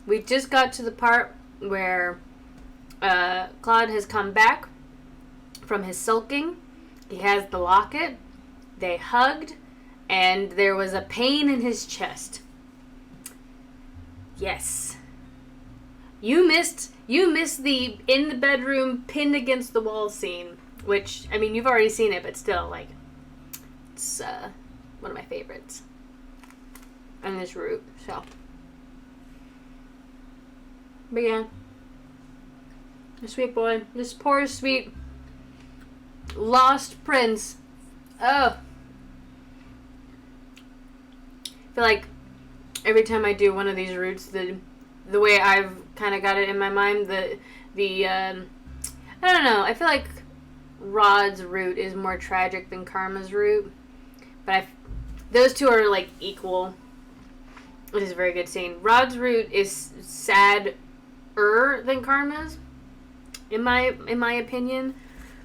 We just got to the part where Claude has come back from his sulking. He has the locket. They hugged, and there was a pain in his chest. Yes. You missed the in the bedroom pinned against the wall scene, which, I mean, you've already seen it, but still, like, it's one of my favorites. And this route, so. But yeah. The sweet boy. This poor sweet lost prince. Oh. I feel like every time I do one of these routes, the way I've kind of got it in my mind, I don't know, I feel like Rod's route is more tragic than Karma's route, but those two are like equal. It is a very good scene. Rod's route is sadder than Karma's, in my opinion.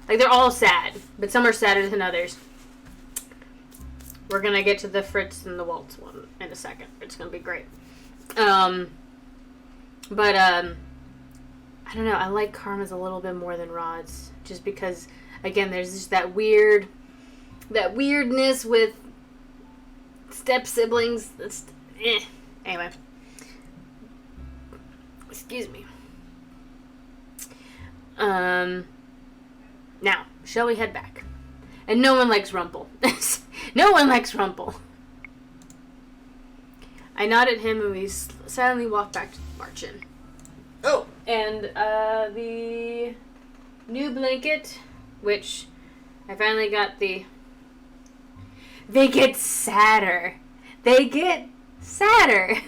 Like, they're all sad, but some are sadder than others. We're gonna get to the Fritz and the Waltz one in a second. It's gonna be great. I don't know. I like Karma's a little bit more than Rod's, just because, again, there's just that weirdness with step siblings. Anyway, excuse me. Now, shall we head back? And no one likes Rumple. No one likes Rumple. I nod at him and we silently walk back to the march-in. Oh! And the new blanket, which I finally got the... They get sadder. They get sadder.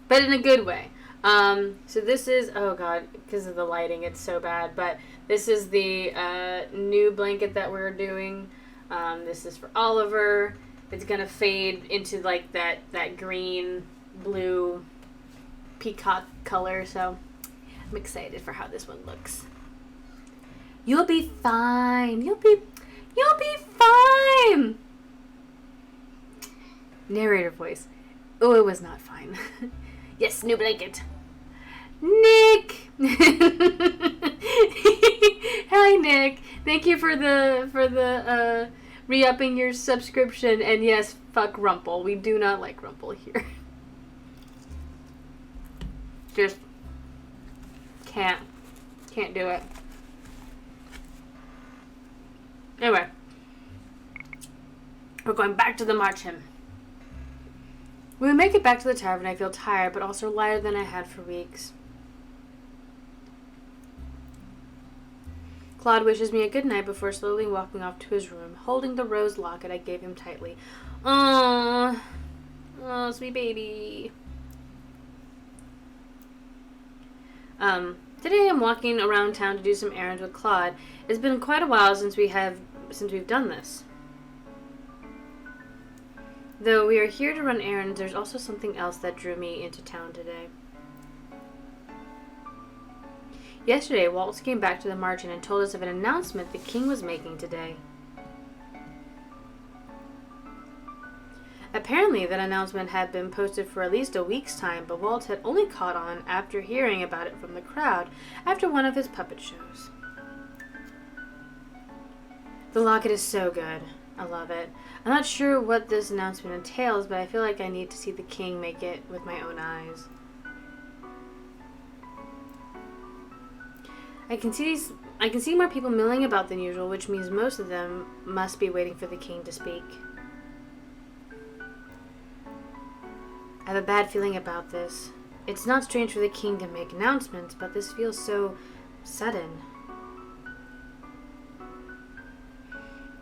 But in a good way. So this is... Oh, God. Because of the lighting, it's so bad. But this is the new blanket that we're doing. This is for Oliver. It's going to fade into, like, that green, blue, peacock color. So I'm excited for how this one looks. You'll be fine. You'll be fine. Narrator voice. Oh, it was not fine. Yes, new blanket. Nick. Hi, Nick. Thank you for the re-upping your subscription. And yes, fuck Rumple. We do not like Rumple here. Just can't do it. Anyway, we're going back to the march-in. When we make it back to the tavern, I feel tired, but also lighter than I had for weeks. Claude wishes me a good night before slowly walking off to his room, holding the rose locket I gave him tightly. Aww. Oh, sweet baby. Today I'm walking around town to do some errands with Claude. It's been quite a while since we've done this. Though we are here to run errands, there's also something else that drew me into town today. Yesterday, Waltz came back to the march-in and told us of an announcement the king was making today. Apparently, that announcement had been posted for at least a week's time, but Waltz had only caught on after hearing about it from the crowd after one of his puppet shows. The locket is so good. I love it. I'm not sure what this announcement entails, but I feel like I need to see the king make it with my own eyes. I can see more people milling about than usual, which means most of them must be waiting for the king to speak. I have a bad feeling about this. It's not strange for the king to make announcements, but this feels so sudden.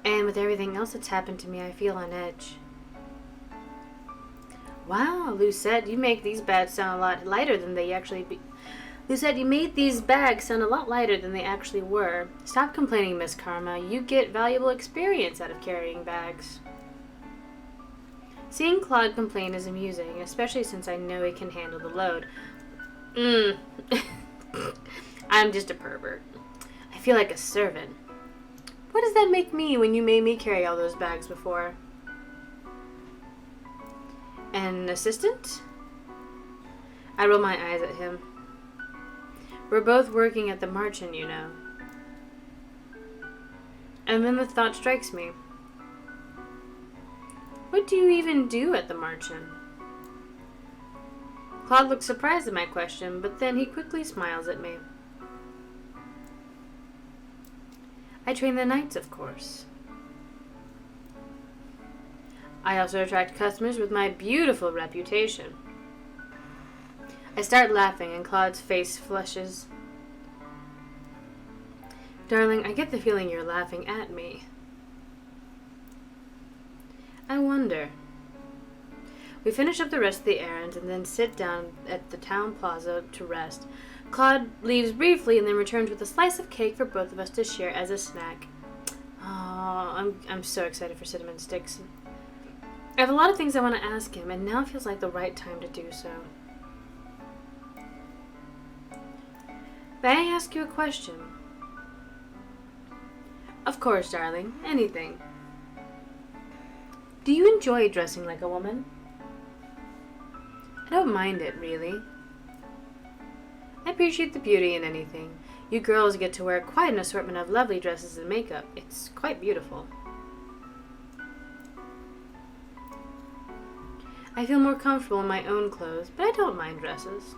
And with everything else that's happened to me, I feel on edge. Wow, Lucette, you make these bags sound a lot lighter than they actually be. Lucette, you made these bags sound a lot lighter than they actually were. Stop complaining, Miss Karma. You get valuable experience out of carrying bags. Seeing Claude complain is amusing, especially since I know he can handle the load. I'm just a pervert. I feel like a servant. What does that make me when you made me carry all those bags before? An assistant? I roll my eyes at him. We're both working at the Marchand, you know. And then the thought strikes me. What do you even do at the Marchand? Claude looks surprised at my question, but then he quickly smiles at me. I train the knights, of course. I also attract customers with my beautiful reputation. I start laughing and Claude's face flushes. Darling, I get the feeling you're laughing at me. I wonder. We finish up the rest of the errands and then sit down at the town plaza to rest. Claude leaves briefly and then returns with a slice of cake for both of us to share as a snack. Oh, I'm so excited for cinnamon sticks. I have a lot of things I want to ask him, and now feels like the right time to do so. May I ask you a question? Of course, darling. Anything. Do you enjoy dressing like a woman? I don't mind it, really. I appreciate the beauty in anything. You girls get to wear quite an assortment of lovely dresses and makeup. It's quite beautiful. I feel more comfortable in my own clothes, but I don't mind dresses.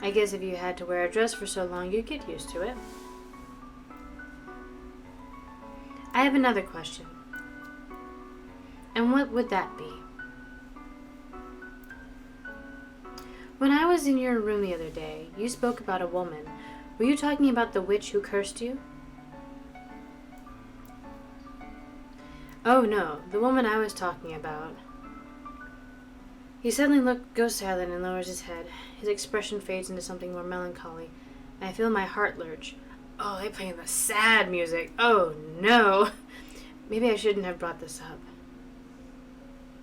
I guess if you had to wear a dress for so long, you'd get used to it. I have another question. And what would that be? When I was in your room the other day, you spoke about a woman. Were you talking about the witch who cursed you? Oh no, the woman I was talking about. He suddenly goes silent and lowers his head. His expression fades into something more melancholy, and I feel my heart lurch. Oh, they're playing the sad music. Oh no. Maybe I shouldn't have brought this up.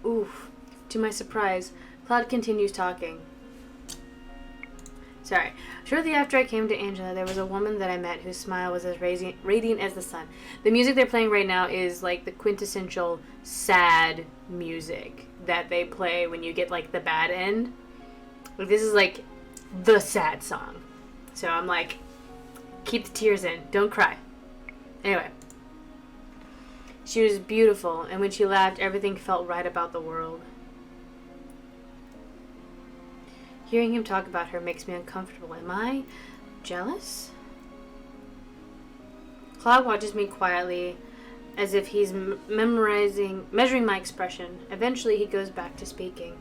Oof. To my surprise, Claude continues talking. Sorry. Shortly after I came to Angela, there was a woman that I met whose smile was as radiant as the sun. The music they're playing right now is like the quintessential sad music that they play when you get like the bad end. Like, this is like the sad song. So I'm like, keep the tears in. Don't cry. Anyway. She was beautiful, and when she laughed, everything felt right about the world. Hearing him talk about her makes me uncomfortable. Am I jealous? Claude watches me quietly, as if he's measuring my expression. Eventually, he goes back to speaking.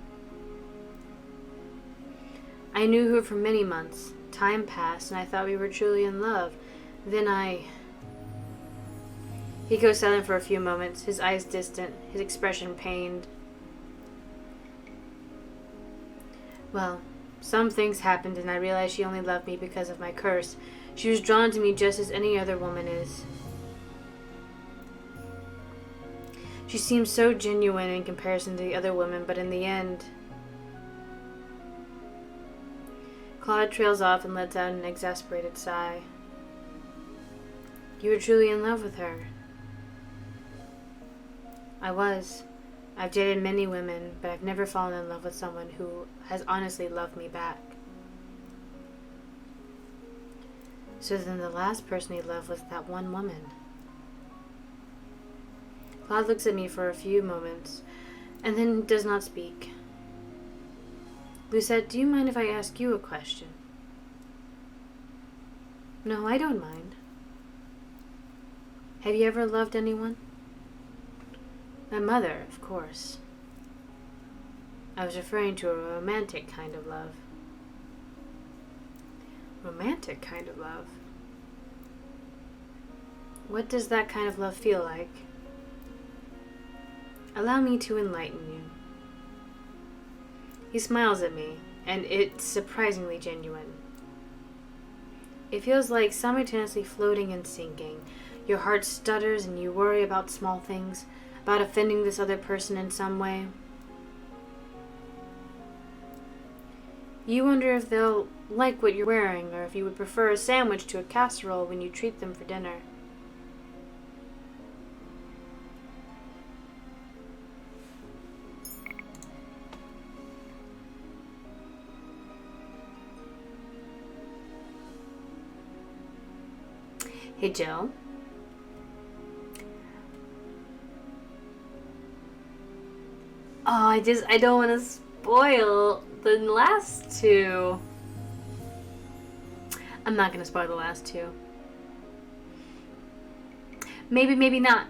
I knew her for many months. Time passed, and I thought we were truly in love. Then He goes silent for a few moments, his eyes distant, his expression pained. Well, some things happened, and I realized she only loved me because of my curse. She was drawn to me just as any other woman is. She seemed so genuine in comparison to the other women, but in the end... Claude trails off and lets out an exasperated sigh. You were truly in love with her. I was. I've dated many women, but I've never fallen in love with someone who has honestly loved me back. So then the last person he loved was that one woman. Claude looks at me for a few moments, and then does not speak. Lucette, do you mind if I ask you a question? No, I don't mind. Have you ever loved anyone? My mother, of course. I was referring to a romantic kind of love. Romantic kind of love? What does that kind of love feel like? Allow me to enlighten you. He smiles at me, and it's surprisingly genuine. It feels like simultaneously floating and sinking. Your heart stutters and you worry about small things, about offending this other person in some way. You wonder if they'll like what you're wearing, or if you would prefer a sandwich to a casserole when you treat them for dinner. Hey, Jill. Oh, I don't want to spoil the last two. I'm not going to spoil the last two. Maybe, maybe not,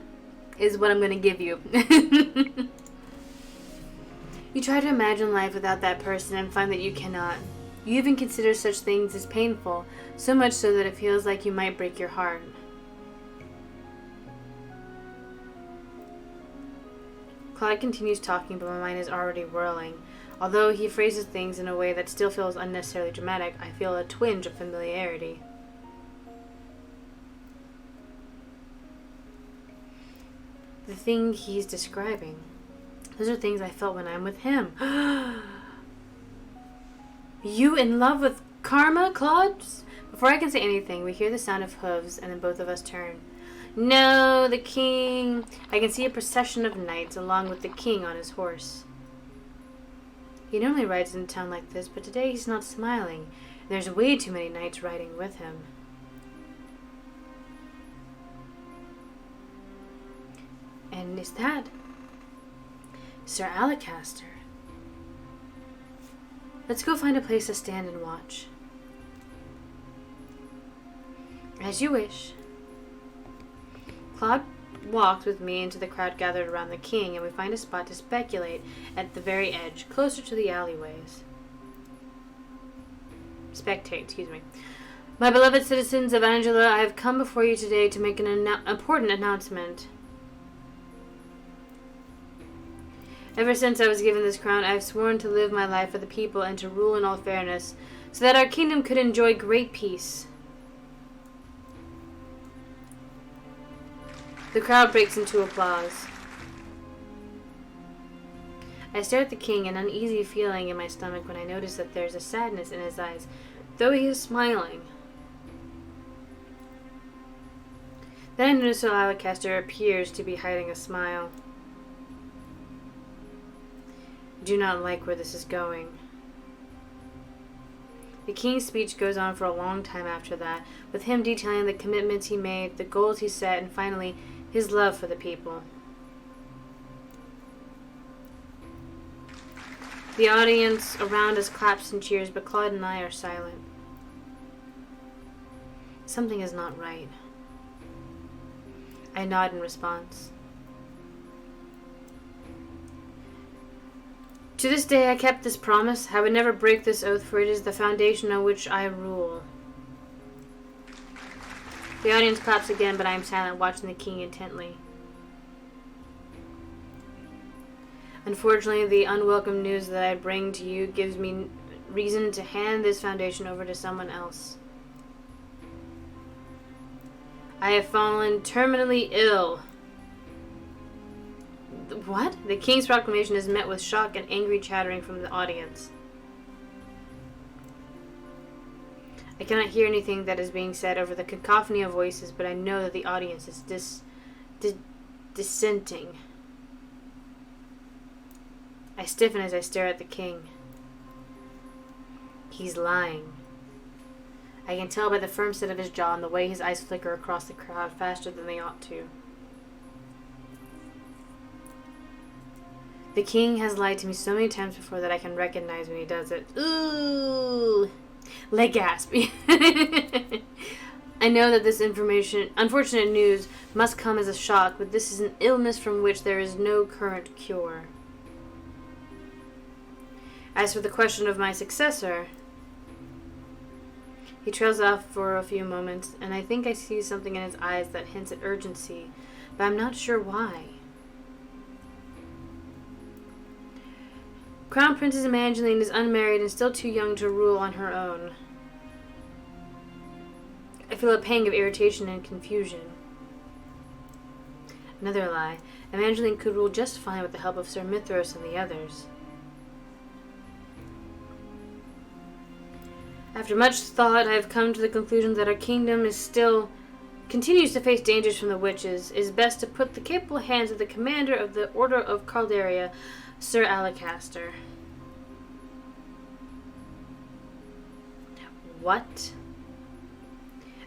is what I'm going to give you. You try to imagine life without that person and find that you cannot. You even consider such things as painful, so much so that it feels like you might break your heart. Claude continues talking, but my mind is already whirling. Although he phrases things in a way that still feels unnecessarily dramatic, I feel a twinge of familiarity. The thing he's describing, those are things I felt when I'm with him. You in love with Karma, Claude? Before I can say anything, we hear the sound of hooves, and then both of us turn. No, the king! I can see a procession of knights along with the king on his horse. He normally rides into town like this, but today he's not smiling. There's way too many knights riding with him. And is that Sir Alacaster? Let's go find a place to stand and watch. As you wish. Claude walks with me into the crowd gathered around the king, and we find a spot to speculate at the very edge, closer to the alleyways. Excuse me. My beloved citizens of Angela, I have come before you today to make an important announcement. Ever since I was given this crown, I have sworn to live my life for the people and to rule in all fairness, so that our kingdom could enjoy great peace. The crowd breaks into applause. I stare at the king, an uneasy feeling in my stomach when I notice that there's a sadness in his eyes, though he is smiling. Then I notice Sir Alacaster appears to be hiding a smile. I do not like where this is going. The king's speech goes on for a long time after that, with him detailing the commitments he made, the goals he set, and finally, his love for the people. The audience around us claps and cheers, but Claude and I are silent. Something is not right. I nod in response. To this day I kept this promise. I would never break this oath, for it is the foundation on which I rule. The audience claps again, but I am silent, watching the king intently. Unfortunately, the unwelcome news that I bring to you gives me reason to hand this foundation over to someone else. I have fallen terminally ill. What? The king's proclamation is met with shock and angry chattering from the audience. I cannot hear anything that is being said over the cacophony of voices, but I know that the audience is dissenting. I stiffen as I stare at the king. He's lying. I can tell by the firm set of his jaw and the way his eyes flicker across the crowd faster than they ought to. The king has lied to me so many times before that I can recognize when he does it. Ooh! Leg gasp. I know that this unfortunate news, must come as a shock, but this is an illness from which there is no current cure. As for the question of my successor, he trails off for a few moments, and I think I see something in his eyes that hints at urgency, but I'm not sure why. Crown Princess Evangeline is unmarried and still too young to rule on her own. I feel a pang of irritation and confusion. Another lie. Evangeline could rule just fine with the help of Sir Mithros and the others. After much thought, I have come to the conclusion that our kingdom continues to face dangers from the witches. It is best to put the capable hands of the commander of the Order of Calderia, Sir Alacaster. What?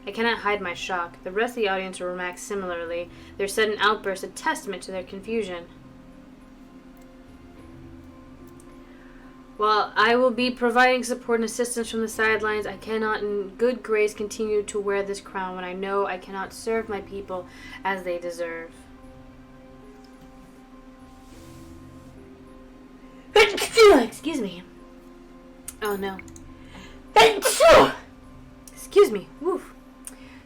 I cannot hide my shock. The rest of the audience will react similarly. Their sudden outburst a testament to their confusion. While I will be providing support and assistance from the sidelines, I cannot in good grace continue to wear this crown when I know I cannot serve my people as they deserve. Excuse me. Oh no. Excuse me. Woof.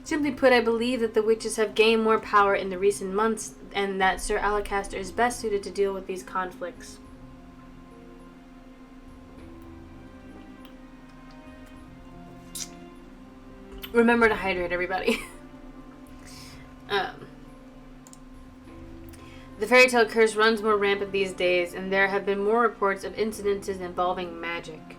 Simply put, I believe that the witches have gained more power in the recent months and that Sir Alacaster is best suited to deal with these conflicts. Remember to hydrate, everybody. The fairy tale curse runs more rampant these days, and there have been more reports of incidences involving magic.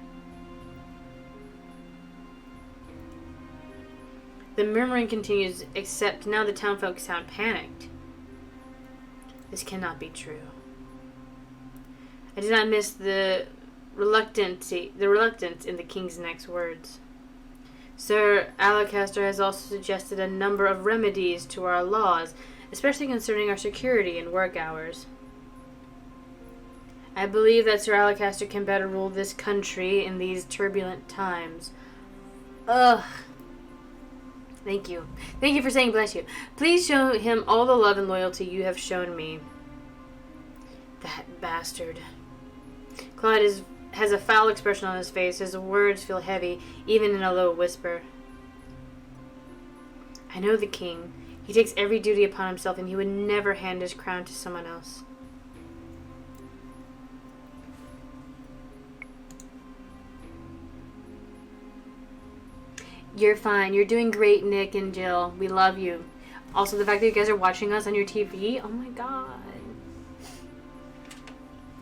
The murmuring continues, except now the townfolk sound panicked. This cannot be true. I did not miss the reluctance in the king's next words. Sir Alacaster has also suggested a number of remedies to our laws, especially concerning our security and work hours. I believe that Sir Alacaster can better rule this country in these turbulent times. Ugh. Thank you. Thank you for saying bless you. Please show him all the love and loyalty you have shown me. That bastard. Claude has a foul expression on his face. His words feel heavy, even in a low whisper. I know the king. He takes every duty upon himself, and he would never hand his crown to someone else. You're fine. You're doing great, Nick and Jill. We love you. Also, the fact that you guys are watching us on your TV. Oh my god.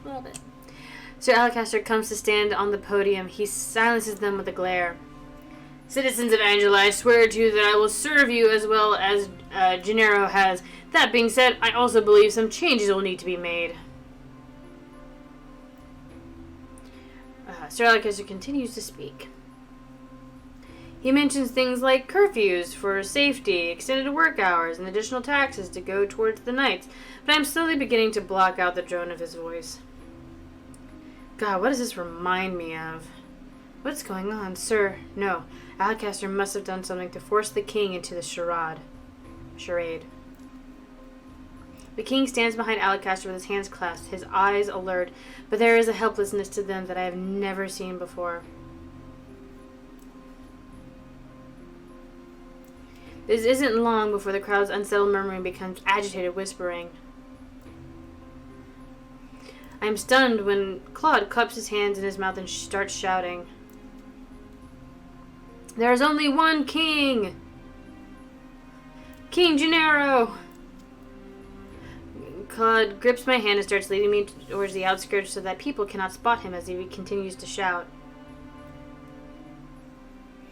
Love it. Sir Alacaster comes to stand on the podium. He silences them with a glare. Citizens of Angela, I swear to you that I will serve you as well as Gennaro has. That being said, I also believe some changes will need to be made. Sir Alacaster continues to speak. He mentions things like curfews for safety, extended work hours, and additional taxes to go towards the knights, but I'm slowly beginning to block out the drone of his voice. God, what does this remind me of? What's going on, sir? No, Alacaster must have done something to force the king into the charade. The king stands behind Alacaster with his hands clasped, his eyes alert, but there is a helplessness to them that I have never seen before. This isn't long before the crowd's unsettled murmuring becomes agitated whispering. I am stunned when Claude cups his hands in his mouth and starts shouting. There is only one king! King Gennaro! Claude grips my hand and starts leading me towards the outskirts so that people cannot spot him as he continues to shout.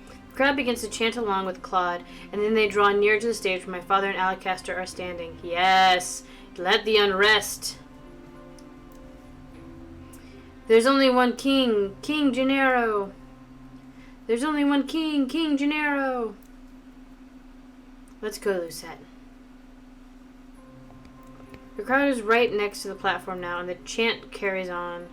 The crowd begins to chant along with Claude, and then they draw near to the stage where my father and Alacaster are standing. Yes, let the unrest. There's only one king, King Gennaro. There's only one king, King Gennaro. Let's go, Lucette. The crowd is right next to the platform now, and the chant carries on.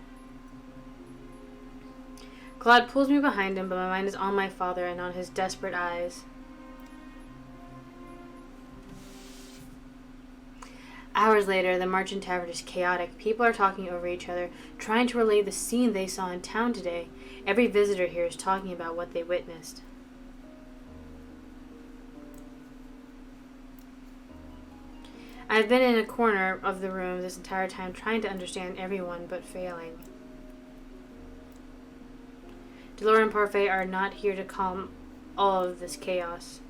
Claude pulls me behind him, but my mind is on my father and on his desperate eyes. Hours later, the Marchant Tavern is chaotic. People are talking over each other, trying to relay the scene they saw in town today. Every visitor here is talking about what they witnessed. I've been in a corner of the room this entire time, trying to understand everyone, but failing. Delora and Parfait are not here to calm all of this chaos.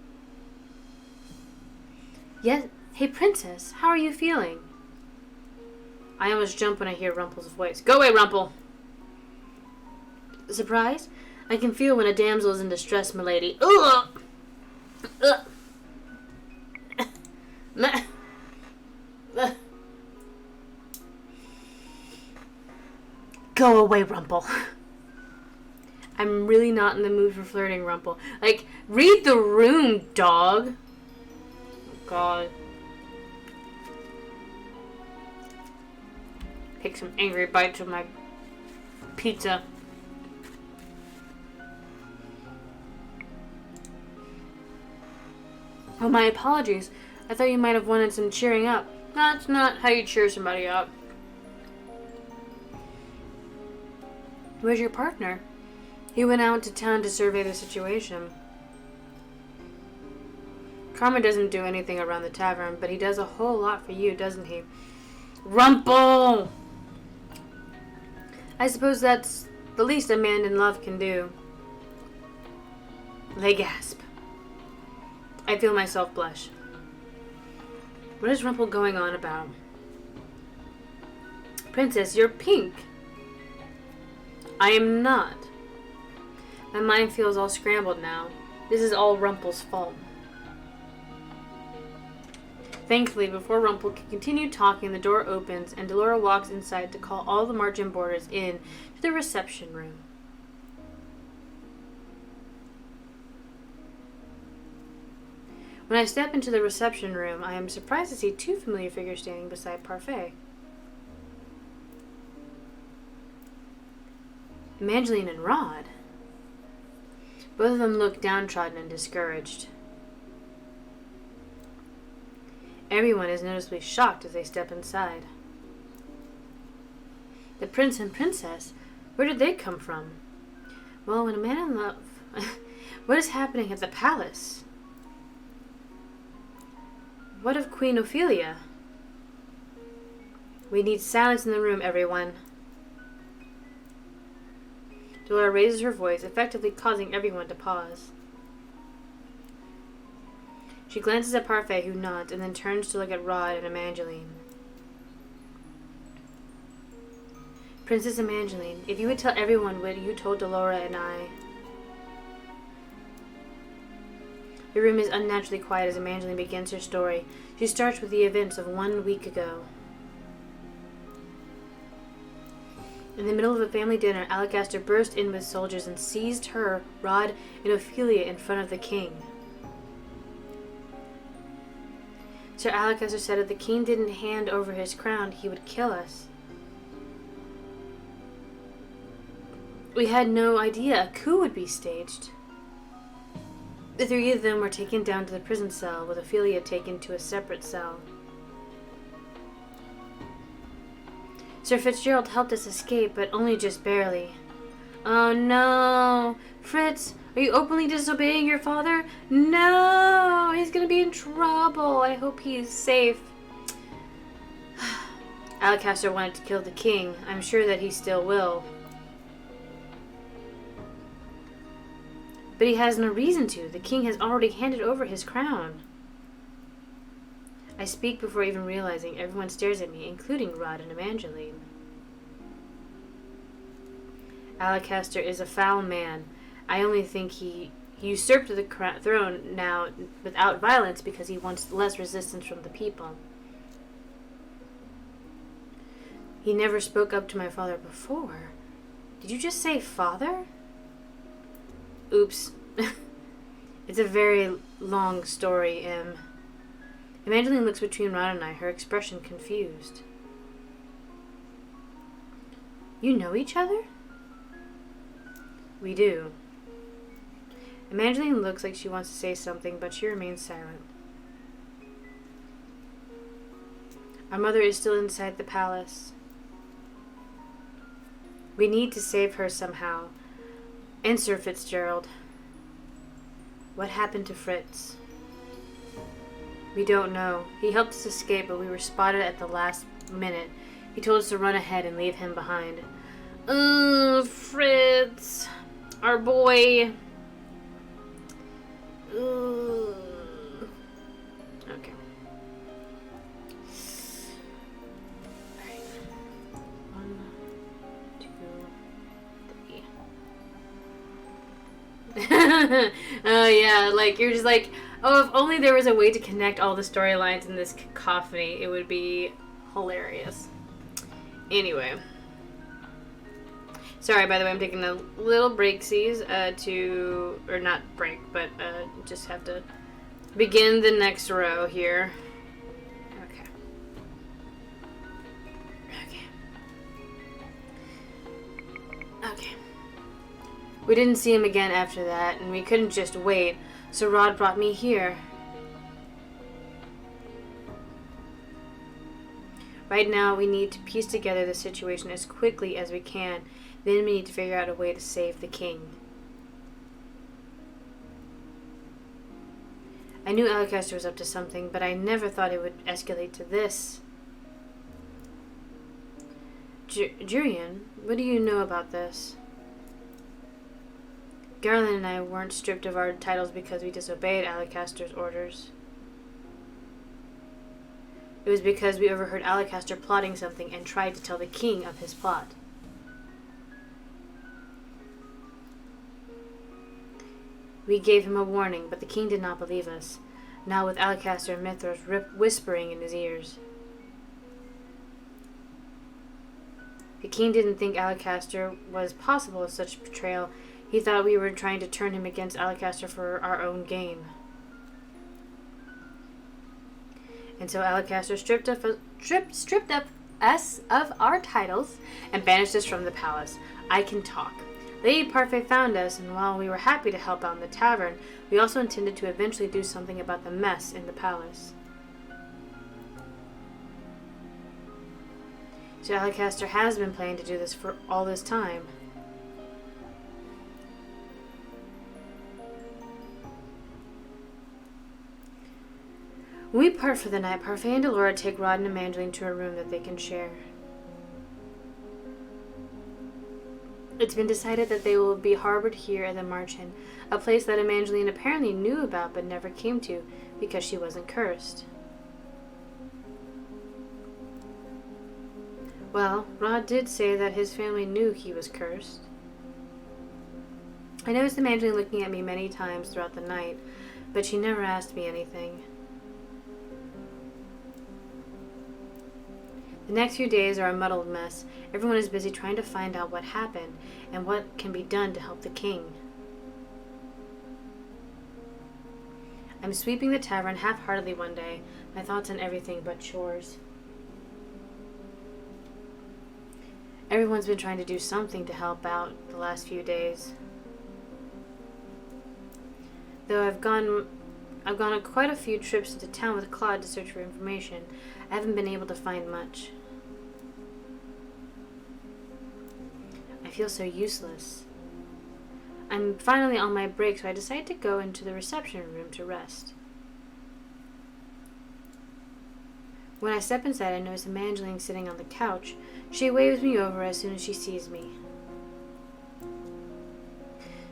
Yes. Hey, Princess, how are you feeling? I almost jump when I hear Rumpel's voice. Go away, Rumpel! Surprised? I can feel when a damsel is in distress, milady. Ugh! Ugh! Go away, Rumpel. I'm really not in the mood for flirting, Rumpel. Like, read the room, dog. Oh, God. Take some angry bites of my pizza. Oh, my apologies. I thought you might have wanted some cheering up. That's not how you cheer somebody up. Where's your partner? He went out to town to survey the situation. Carmen doesn't do anything around the tavern, but he does a whole lot for you, doesn't he? Rumpel! I suppose that's the least a man in love can do. They gasp. I feel myself blush. What is Rumpel going on about? Princess, you're pink. I am not. My mind feels all scrambled now. This is all Rumpel's fault. Thankfully, before Rumpel can continue talking, the door opens and Delora walks inside to call all the Marchant boarders in to the reception room. When I step into the reception room, I am surprised to see two familiar figures standing beside Parfait. Evangeline and Rod. Both of them look downtrodden and discouraged. Everyone is noticeably shocked as they step inside. The prince and princess, where did they come from? Well, when a man in love... What is happening at the palace? What of Queen Ophelia? We need silence in the room, everyone. Delora raises her voice, effectively causing everyone to pause. She glances at Parfait, who nods, and then turns to look at Rod and Evangeline. Princess Evangeline, if you would tell everyone what you told Delora and I... The room is unnaturally quiet as Evangeline begins her story. She starts with the events of 1 week ago. In the middle of a family dinner, Alcester burst in with soldiers and seized her, Rod, and Ophelia in front of the king. Sir Alcester said if the king didn't hand over his crown, he would kill us. We had no idea a coup would be staged. The three of them were taken down to the prison cell, with Ophelia taken to a separate cell. Sir Fitzgerald helped us escape, but only just barely. Oh no! Fritz, are you openly disobeying your father? No! He's gonna be in trouble. I hope he's safe. Alcester wanted to kill the king. I'm sure that he still will. But he has no reason to. The king has already handed over his crown. I speak before even realizing everyone stares at me, including Rod and Evangeline. Alcester is a foul man. I only think he usurped the throne now without violence because he wants less resistance from the people. He never spoke up to my father before. Did you just say father? Oops. It's a very long story, Em. Evangeline looks between Rod and I, her expression confused. You know each other? We do. Evangeline looks like she wants to say something, but she remains silent. Our mother is still inside the palace. We need to save her somehow. And Sir Fitzgerald. What happened to Fritz? We don't know. He helped us escape, but we were spotted at the last minute. He told us to run ahead and leave him behind. Fritz. Our boy. Okay. Alright. 1, 2, 3. Oh yeah, like you're just like, oh, if only there was a way to connect all the storylines in this cacophony, it would be hilarious. Anyway. Sorry, by the way, I'm taking a little breaksies or not break, but just have to begin the next row here. Okay. Okay. We didn't see him again after that, and we couldn't just wait, so Rod brought me here. Right now, we need to piece together the situation as quickly as we can. Then we need to figure out a way to save the king. I knew Alcester was up to something, but I never thought it would escalate to this. Jurian, what do you know about this? Garland and I weren't stripped of our titles because we disobeyed Alcaster's orders. It was because we overheard Alcaster plotting something and tried to tell the king of his plot. We gave him a warning, but the king did not believe us, now with Alcaster and Mithras whispering in his ears. The king didn't think Alcaster was possible of such betrayal. He thought we were trying to turn him against Alcaster for our own gain. And so Alcaster stripped up us of our titles and banished us from the palace. I can talk. Lady Parfait found us, and while we were happy to help out in the tavern, we also intended to eventually do something about the mess in the palace. So Alcaster has been planning to do this for all this time. When we part for the night, Parfait and Delora take Rod and Evangeline to a room that they can share. It's been decided that they will be harbored here at the March Inn, a place that Evangeline apparently knew about but never came to because she wasn't cursed. Well, Rod did say that his family knew he was cursed. I noticed Evangeline looking at me many times throughout the night, but she never asked me anything. The next few days are a muddled mess. Everyone is busy trying to find out what happened and what can be done to help the king. I'm sweeping the tavern half-heartedly one day, my thoughts on everything but chores. Everyone's been trying to do something to help out the last few days. Though I've gone on quite a few trips to town with Claude to search for information, I haven't been able to find much. I feel so useless. I'm finally on my break, so I decide to go into the reception room to rest. When I step inside, I notice Evangeline sitting on the couch. She waves me over as soon as she sees me.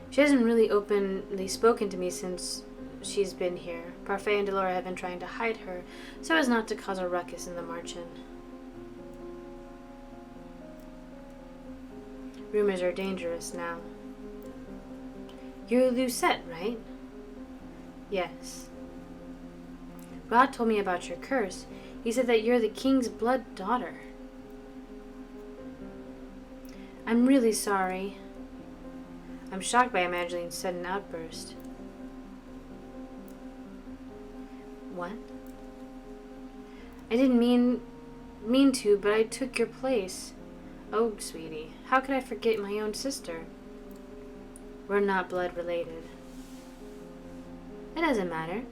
She hasn't really openly spoken to me since she's been here. Parfait and Delora have been trying to hide her so as not to cause a ruckus in the March Inn. Rumors are dangerous now. You're Lucette, right? Yes. Rod told me about your curse. He said that you're the king's blood daughter. I'm really sorry. I'm shocked by Evangeline's sudden outburst. What? I didn't mean to, but I took your place. Oh, sweetie, how could I forget my own sister? We're not blood related. It doesn't matter.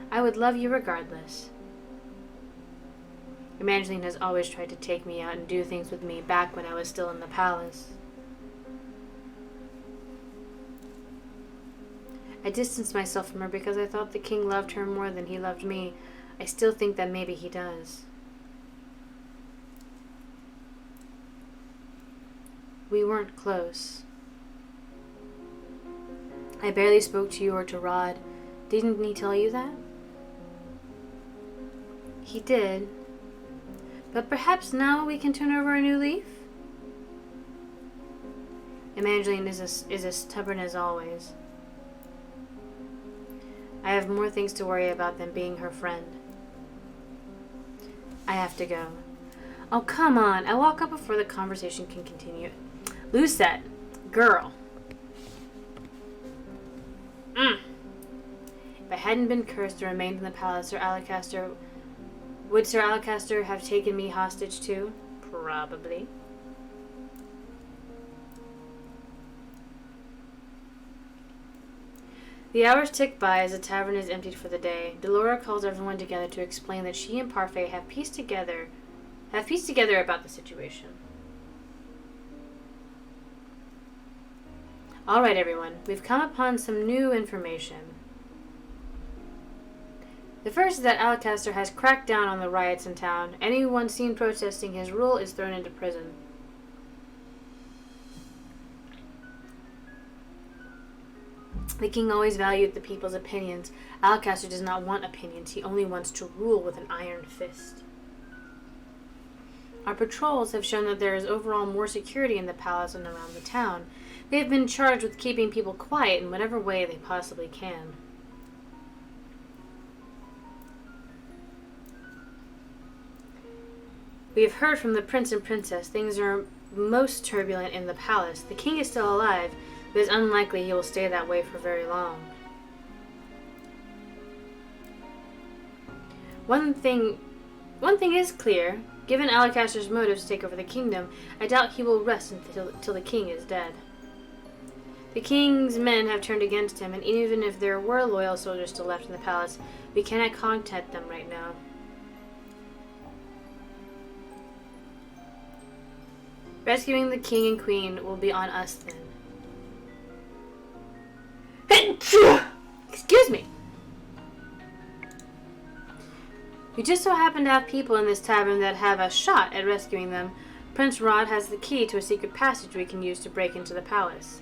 I would love you regardless. Evangeline has always tried to take me out and do things with me back when I was still in the palace. I distanced myself from her because I thought the king loved her more than he loved me. I still think that maybe he does. We weren't close. I barely spoke to you or to Rod. Didn't he tell you that? He did. But perhaps now we can turn over a new leaf? Evangeline is as stubborn as always. I have more things to worry about than being her friend. I have to go. Oh, come on. I walk up before the conversation can continue. Lucette, girl. If I hadn't been cursed and remained in the palace, would Sir Alacaster have taken me hostage too? Probably. The hours tick by as the tavern is emptied for the day. Delora calls everyone together to explain that she and Parfait have pieced together about the situation. All right, everyone. We've come upon some new information. The first is that Alacaster has cracked down on the riots in town. Anyone seen protesting his rule is thrown into prison. The king always valued the people's opinions. Alacaster does not want opinions. He only wants to rule with an iron fist. Our patrols have shown that there is overall more security in the palace and around the town. They have been charged with keeping people quiet in whatever way they possibly can. We have heard from the prince and princess. Things are most turbulent in the palace. The king is still alive, but it's unlikely he will stay that way for very long. One thing is clear. Given Alacaster's motives to take over the kingdom, I doubt he will rest until the king is dead. The king's men have turned against him, and even if there were loyal soldiers still left in the palace, we cannot contact them right now. Rescuing the king and queen will be on us then. Excuse me. We just so happen to have people in this tavern that have a shot at rescuing them. Prince Rod has the key to a secret passage we can use to break into the palace.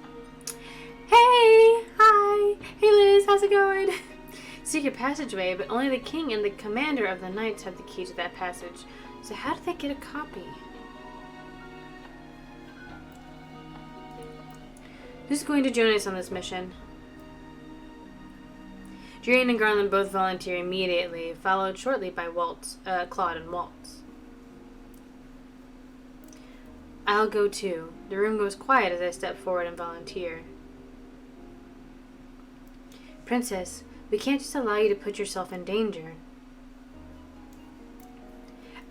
Hey! Hi! Hey Liz, how's it going? Secret passageway, but only the king and the commander of the knights have the key to that passage. So how did they get a copy? Who's going to join us on this mission? Jurian and Garland both volunteer immediately, followed shortly by Claude and Waltz. I'll go too. The room goes quiet as I step forward and volunteer. Princess, we can't just allow you to put yourself in danger.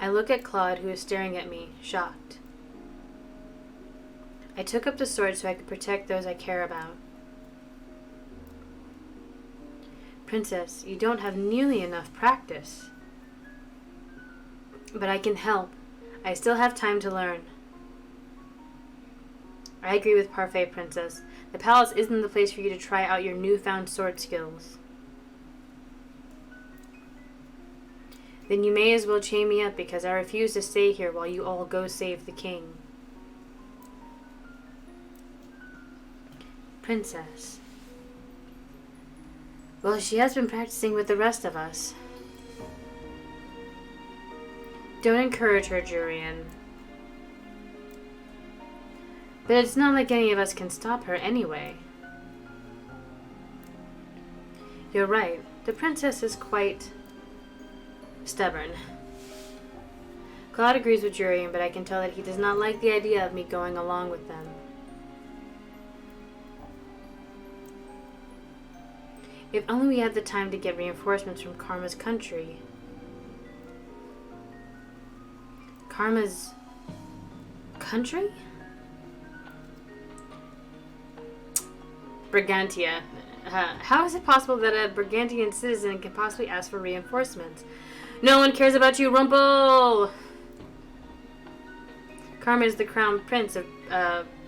I look at Claude, who is staring at me, shocked. I took up the sword so I could protect those I care about. Princess, you don't have nearly enough practice. But I can help. I still have time to learn. I agree with Parfait, Princess. The palace isn't the place for you to try out your newfound sword skills. Then you may as well chain me up because I refuse to stay here while you all go save the king. Princess. Well, she has been practicing with the rest of us. Don't encourage her, Jurian. But it's not like any of us can stop her anyway. You're right. The princess is quite stubborn. Claude agrees with Jurian, but I can tell that he does not like the idea of me going along with them. If only we had the time to get reinforcements from Karma's country. Karma's country? Brigantia. How is it possible that a Brigantian citizen can possibly ask for reinforcements? No one cares about you, Rumple! Karma is the crown prince of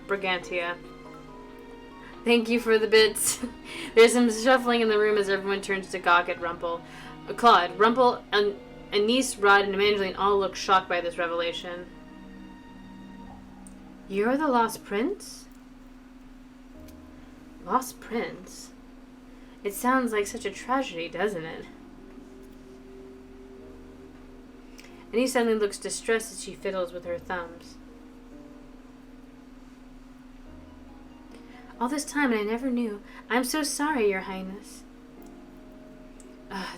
Brigantia. Thank you for the bits. There's some shuffling in the room as everyone turns to gawk at Rumple. Claude, Rumple, Anise, Rod, and Evangeline all look shocked by this revelation. You're the Lost Prince? Lost Prince? It sounds like such a tragedy, doesn't it? Anise suddenly looks distressed as she fiddles with her thumbs. All this time and I never knew. I'm so sorry, Your Highness.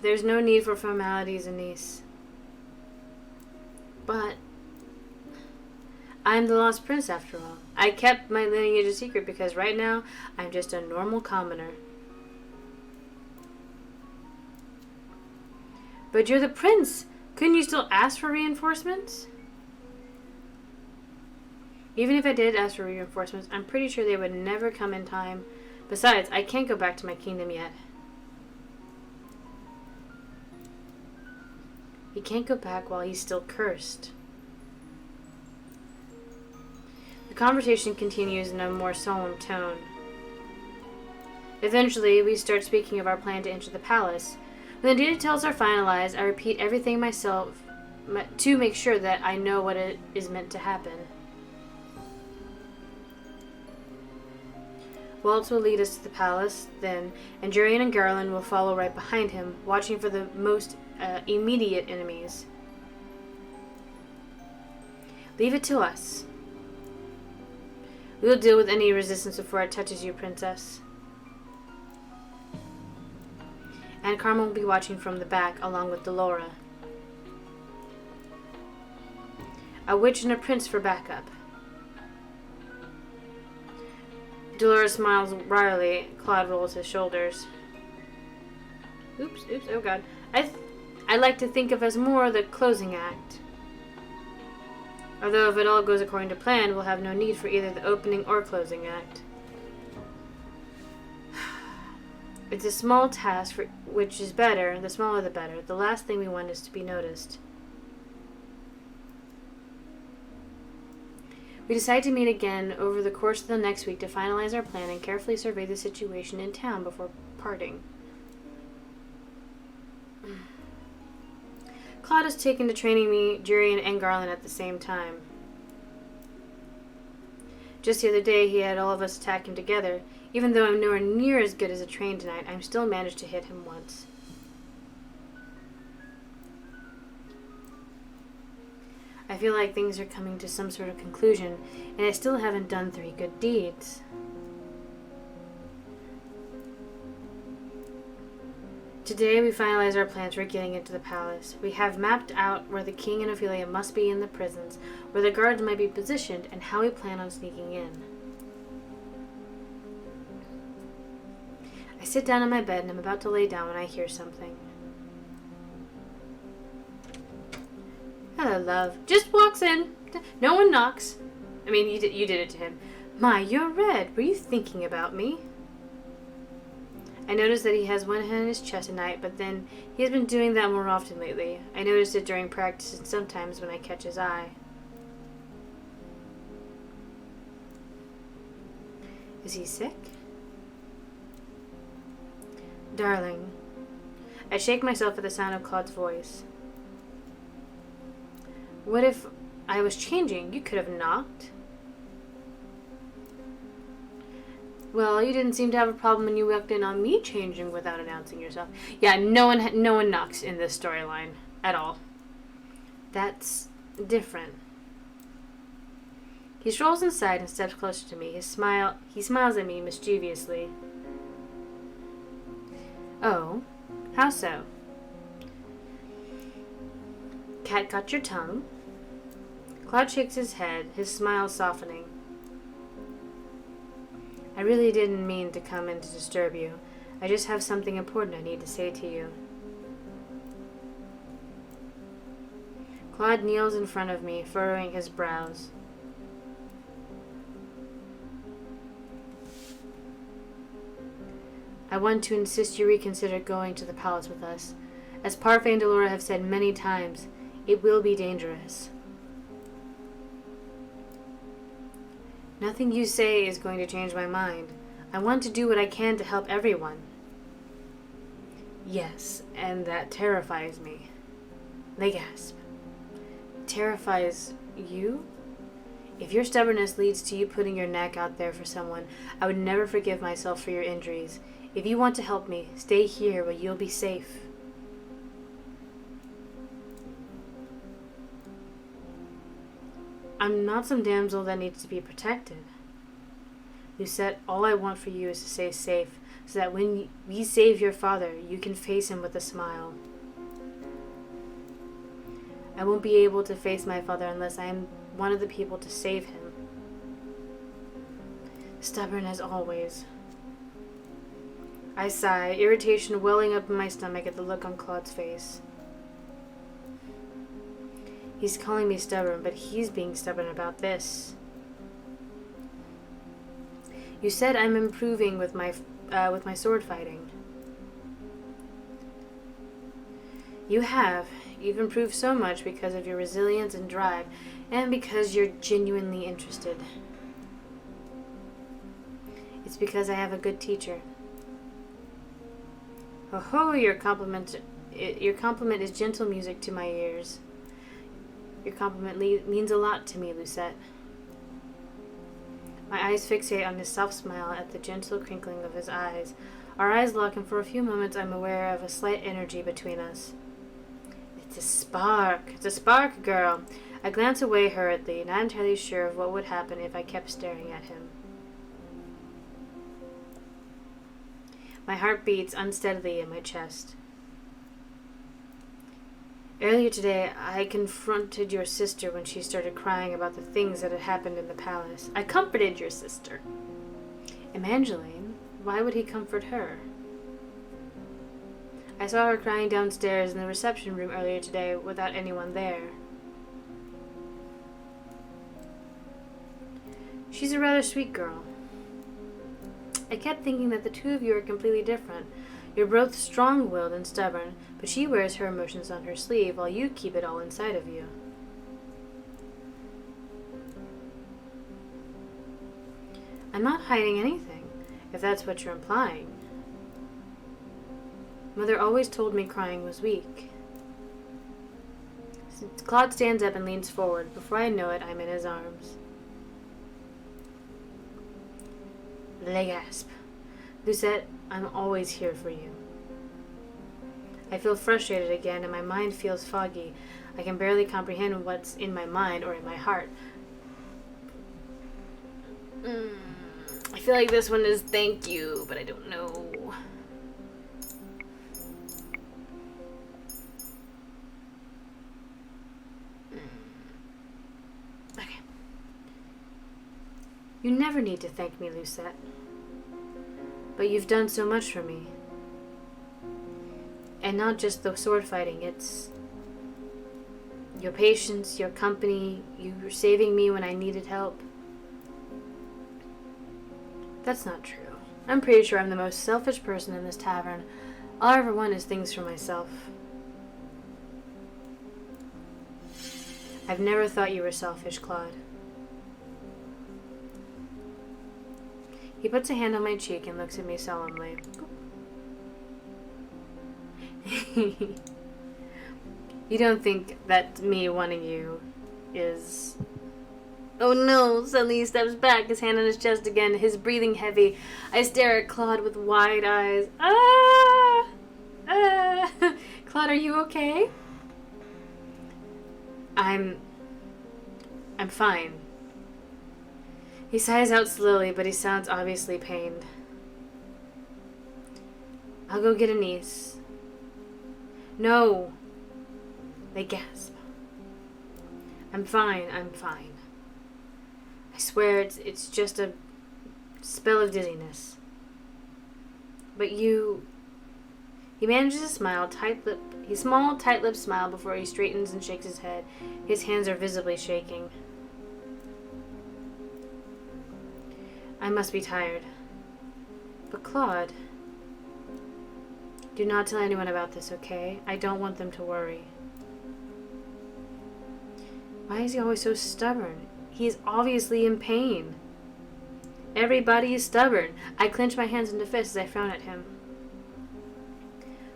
There's no need for formalities, Anise. But I'm the Lost Prince after all. I kept my lineage a secret because right now I'm just a normal commoner. But you're the prince. Couldn't you still ask for reinforcements? Even if I did ask for reinforcements, I'm pretty sure they would never come in time. Besides, I can't go back to my kingdom yet. He can't go back while he's still cursed. The conversation continues in a more solemn tone. Eventually, we start speaking of our plan to enter the palace. When the details are finalized, I repeat everything myself to make sure that I know what it is meant to happen. Waltz will lead us to the palace, then, and Jurian and Garland will follow right behind him, watching for the most immediate enemies. Leave it to us. We will deal with any resistance before it touches you, Princess. And Karma will be watching from the back, along with Delora. A witch and a prince for backup. Delora smiles wryly. Claude rolls his shoulders. Oops, oh god. I like to think of as more the closing act. Although if it all goes according to plan, we'll have no need for either the opening or closing act. It's a small task, which is better. The smaller the better. The last thing we want is to be noticed. We decide to meet again over the course of the next week to finalize our plan and carefully survey the situation in town before parting. Claude has taken to training me, Jurian, and Garland at the same time. Just the other day, he had all of us attack him together. Even though I'm nowhere near as good as a train tonight, I'm still managed to hit him once. I feel like things are coming to some sort of conclusion, and I still haven't done 3 good deeds. Today we finalize our plans for getting into the palace. We have mapped out where the king and Ophelia must be in the prisons, where the guards might be positioned, and how we plan on sneaking in. I sit down in my bed and I'm about to lay down when I hear something. Hello, love. Just walks in. No one knocks. I mean, you did it to him. My, you're red. Were you thinking about me? I notice that he has one hand on his chest at night, but then he has been doing that more often lately. I notice it during practice and sometimes when I catch his eye. Is he sick? Darling. I shake myself at the sound of Claude's voice. What if I was changing? You could have knocked. Well, you didn't seem to have a problem when you walked in on me changing without announcing yourself. Yeah, no one knocks in this storyline at all. That's different. He strolls inside and steps closer to me. He smiles at me mischievously. Oh, how so? Cat got your tongue? Claude shakes his head, his smile softening. I really didn't mean to come in to disturb you. I just have something important I need to say to you. Claude kneels in front of me, furrowing his brows. I want to insist you reconsider going to the palace with us. As Parfait and Delora have said many times, it will be dangerous. Nothing you say is going to change my mind. I want to do what I can to help everyone. Yes, and that terrifies me. They gasp. Terrifies you? If your stubbornness leads to you putting your neck out there for someone, I would never forgive myself for your injuries. If you want to help me, stay here where you'll be safe. I'm not some damsel that needs to be protected. Lucette, all I want for you is to stay safe, so that when we save your father, you can face him with a smile. I won't be able to face my father unless I am one of the people to save him. Stubborn as always. I sigh, irritation welling up in my stomach at the look on Claude's face. He's calling me stubborn, but he's being stubborn about this. You said I'm improving with my sword fighting. You have. You've improved so much because of your resilience and drive, and because you're genuinely interested. It's because I have a good teacher. Oh, your compliment is gentle music to my ears. Your compliment means a lot to me, Lucette. My eyes fixate on his soft smile at the gentle crinkling of his eyes. Our eyes lock, and for a few moments I'm aware of a slight energy between us. It's a spark. It's a spark, girl. I glance away hurriedly, not entirely sure of what would happen if I kept staring at him. My heart beats unsteadily in my chest. Earlier today, I confronted your sister when she started crying about the things that had happened in the palace. I comforted your sister. Evangeline, why would he comfort her? I saw her crying downstairs in the reception room earlier today without anyone there. She's a rather sweet girl. I kept thinking that the two of you are completely different. You're both strong-willed and stubborn, but she wears her emotions on her sleeve while you keep it all inside of you. I'm not hiding anything, if that's what you're implying. Mother always told me crying was weak. Claude stands up and leans forward. Before I know it, I'm in his arms. They gasp. Lucette, I'm always here for you. I feel frustrated again, and my mind feels foggy. I can barely comprehend what's in my mind or in my heart. I feel like this one is thank you, but I don't know. Okay. You never need to thank me, Lucette. But you've done so much for me. And not just the sword fighting, it's your patience, your company, you were saving me when I needed help. That's not true. I'm pretty sure I'm the most selfish person in this tavern. All I ever want is things for myself. I've never thought you were selfish, Claude. He puts a hand on my cheek and looks at me solemnly. You don't think that me wanting you is... Oh no, suddenly he steps back, his hand on his chest again, his breathing heavy. I stare at Claude with wide eyes. Claude, are you okay? I'm fine. He sighs out slowly, but he sounds obviously pained. I'll go get Anise. No. They gasp. I'm fine. I swear it's just a spell of dizziness. But you... He manages to smile, tight-lipped smile before he straightens and shakes his head. His hands are visibly shaking. I must be tired. But Claude... Do not tell anyone about this, okay? I don't want them to worry. Why is he always so stubborn? He is obviously in pain. Everybody is stubborn. I clenched my hands into fists as I frowned at him.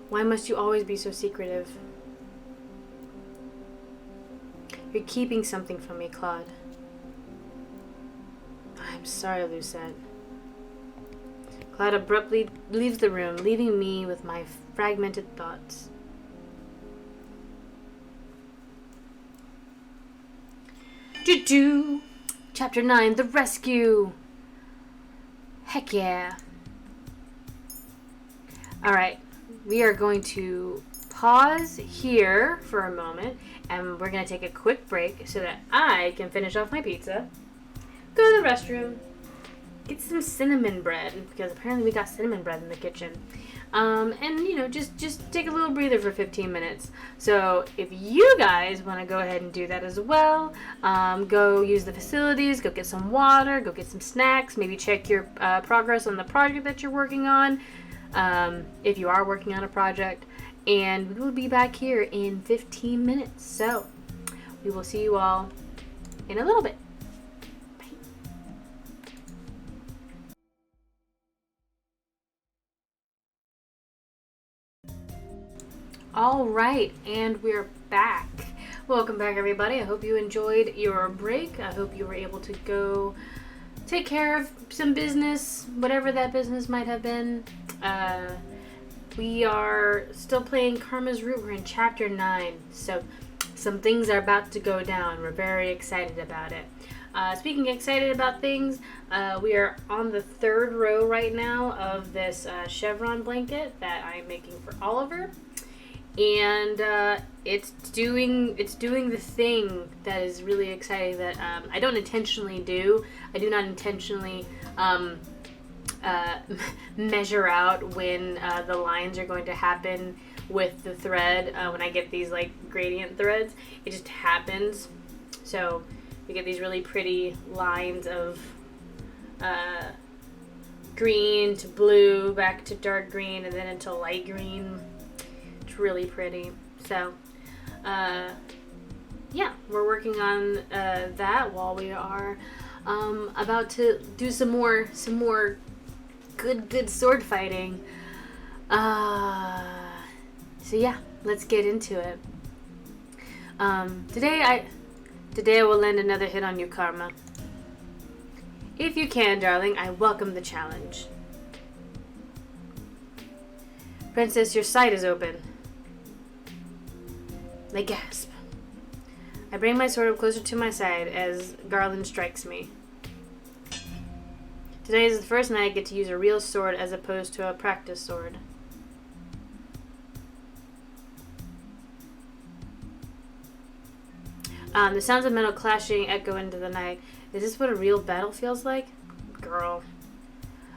Why must you always be so secretive? You're keeping something from me, Claude. I'm sorry, Lucette. Claude abruptly leaves the room, leaving me with my fragmented thoughts. Doo-doo! Chapter 9, The Rescue! Heck yeah. Alright, we are going to pause here for a moment, and we're going to take a quick break so that I can finish off my pizza, go to the restroom, get some cinnamon bread, because apparently we got cinnamon bread in the kitchen. And, you know, just take a little breather for 15 minutes. So if you guys want to go ahead and do that as well, go use the facilities, go get some water, go get some snacks, maybe check your progress on the project that you're working on, if you are working on a project. And we will be back here in 15 minutes. So we will see you all in a little bit. All right, and we're back. Welcome back, everybody. I hope you enjoyed your break. I hope you were able to go take care of some business, whatever that business might have been. We are still playing Karma's Root. We're in Chapter 9, so some things are about to go down. We're very excited about it. Speaking excited about things, we are on the third row right now of this chevron blanket that I'm making for Oliver. And it's doing the thing that is really exciting that I don't intentionally do. I do not intentionally measure out when the lines are going to happen with the thread. When I get these like gradient threads, it just happens. So we get these really pretty lines of green to blue, back to dark green, and then into light green. Really pretty. So yeah, we're working on that while we are about to do some more good sword fighting. So yeah, let's get into it. Today I will land another hit on you, Karma. If you can, darling, I welcome the challenge. Princess, your sight is open. I gasp. I bring my sword up closer to my side as Garland strikes me. Today is the first night I get to use a real sword as opposed to a practice sword. The sounds of metal clashing echo into the night. Is this what a real battle feels like? Girl.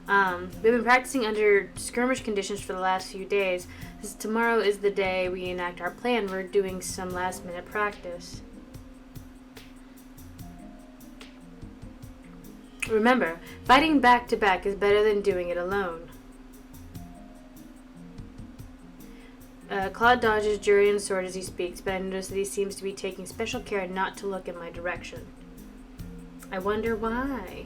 We've been practicing under skirmish conditions for the last few days. Since tomorrow is the day we enact our plan, we're doing some last-minute practice. Remember, fighting back-to-back is better than doing it alone. Claude dodges Jurian's sword as he speaks, but I notice that he seems to be taking special care not to look in my direction. I wonder why.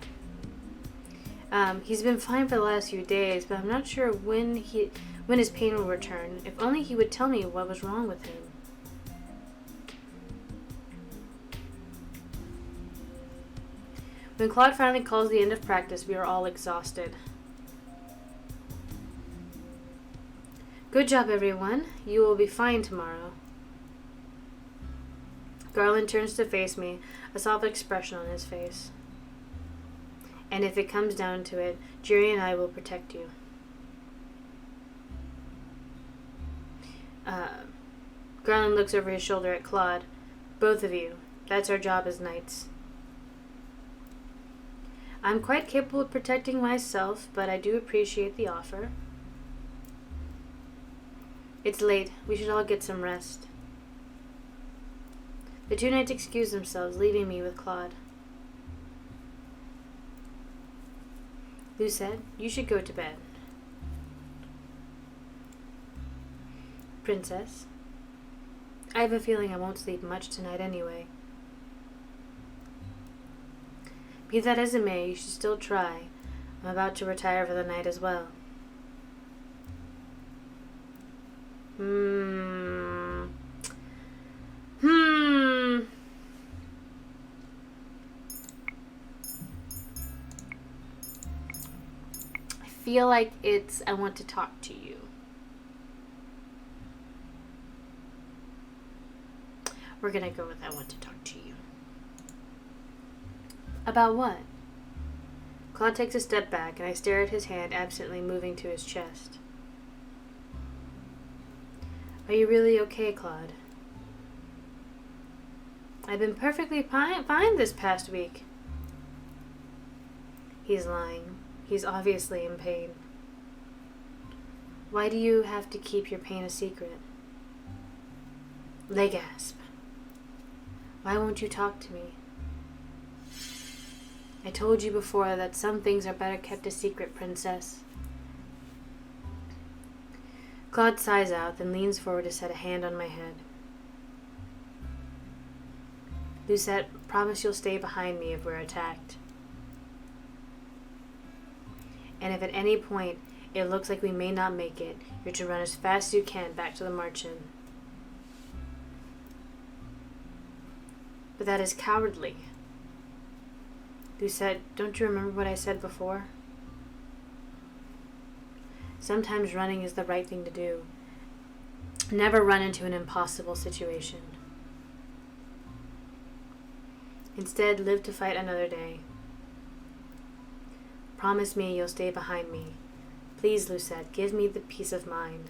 He's been fine for the last few days, but I'm not sure when his pain will return. If only he would tell me what was wrong with him. When Claude finally calls the end of practice, we are all exhausted. Good job, everyone. You will be fine tomorrow. Garland turns to face me, a soft expression on his face. And if it comes down to it, Jury and I will protect you. Garland looks over his shoulder at Claude. Both of you. That's our job as knights. I'm quite capable of protecting myself, but I do appreciate the offer. It's late. We should all get some rest. The two knights excuse themselves, leaving me with Claude. Lucette, you should go to bed. Princess. I have a feeling I won't sleep much tonight anyway. Be that as it may, you should still try. I'm about to retire for the night as well. I feel like it's I want to talk to you. We're gonna go with I want to talk to you. About what? Claude takes a step back, and I stare at his hand absently moving to his chest. Are you really okay, Claude? I've been perfectly fine this past week. He's lying. He's obviously in pain. Why do you have to keep your pain a secret? They gasp. Why won't you talk to me? I told you before that some things are better kept a secret, Princess. Claude sighs out, then leans forward to set a hand on my head. Lucette, promise you'll stay behind me if we're attacked. And if at any point it looks like we may not make it, you're to run as fast as you can back to the March Inn. But that is cowardly. Lucette, don't you remember what I said before? Sometimes running is the right thing to do. Never run into an impossible situation. Instead, live to fight another day. Promise me you'll stay behind me. Please, Lucette, give me the peace of mind.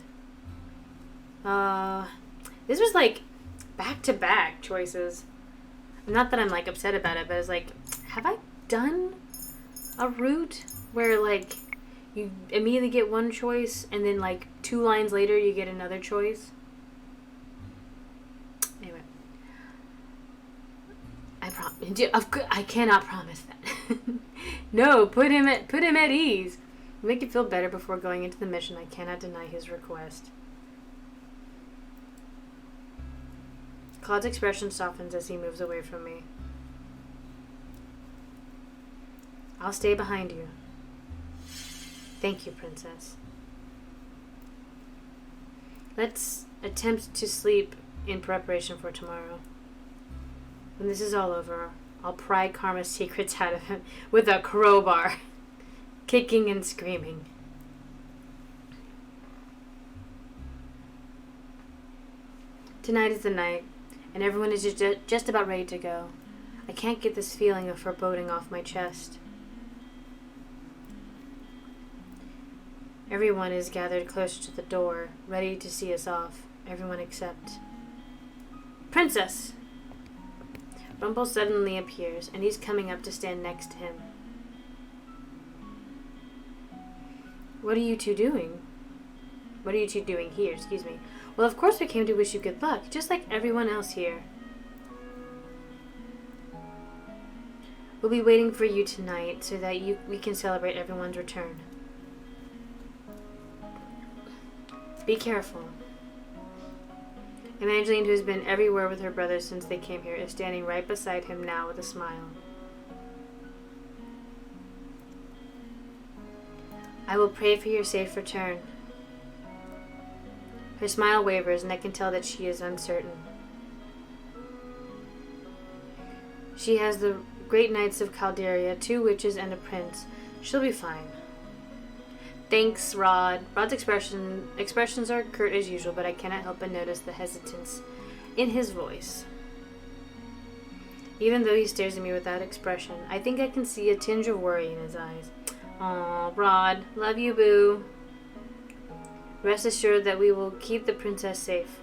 This was like back-to-back choices. Not that I'm like upset about it, but it's like, have I done a route where like you immediately get one choice and then like 2 lines later you get another choice? Anyway, I cannot promise that. No, put him at ease. Make it feel better before going into the mission. I cannot deny his request. Claude's expression softens as he moves away from me. I'll stay behind you. Thank you, Princess. Let's attempt to sleep in preparation for tomorrow. When this is all over, I'll pry Karma's secrets out of him with a crowbar, kicking and screaming. Tonight is the night, and everyone is just about ready to go. I can't get this feeling of foreboding off my chest. Everyone is gathered closer to the door, ready to see us off. Everyone except Princess! Rumple suddenly appears, and he's coming up to stand next to him. What are you two doing? What are you two doing here? Excuse me. Well, of course we came to wish you good luck, just like everyone else here. We'll be waiting for you tonight so that we can celebrate everyone's return. Be careful. Evangeline, who has been everywhere with her brothers since they came here, is standing right beside him now with a smile. I will pray for your safe return. Her smile wavers, and I can tell that she is uncertain. She has the great knights of Calderia, 2 witches, and a prince. She'll be fine. Thanks, Rod. Rod's expressions are curt as usual, but I cannot help but notice the hesitance in his voice. Even though he stares at me without expression, I think I can see a tinge of worry in his eyes. Aw, Rod. Love you, boo. Rest assured that we will keep the princess safe.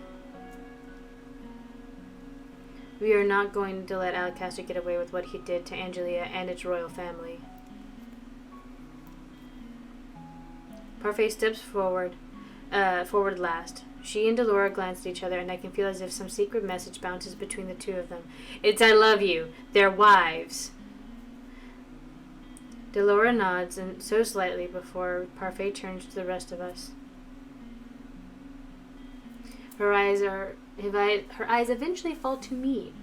We are not going to let Alacaster get away with what he did to Angelia and its royal family. Parfait steps forward last. She and Delora glance at each other, and I can feel as if some secret message bounces between the two of them. It's I love you. They're wives. Delora nods, and so slightly before Parfait turns to the rest of us. Her eyes eventually fall to me.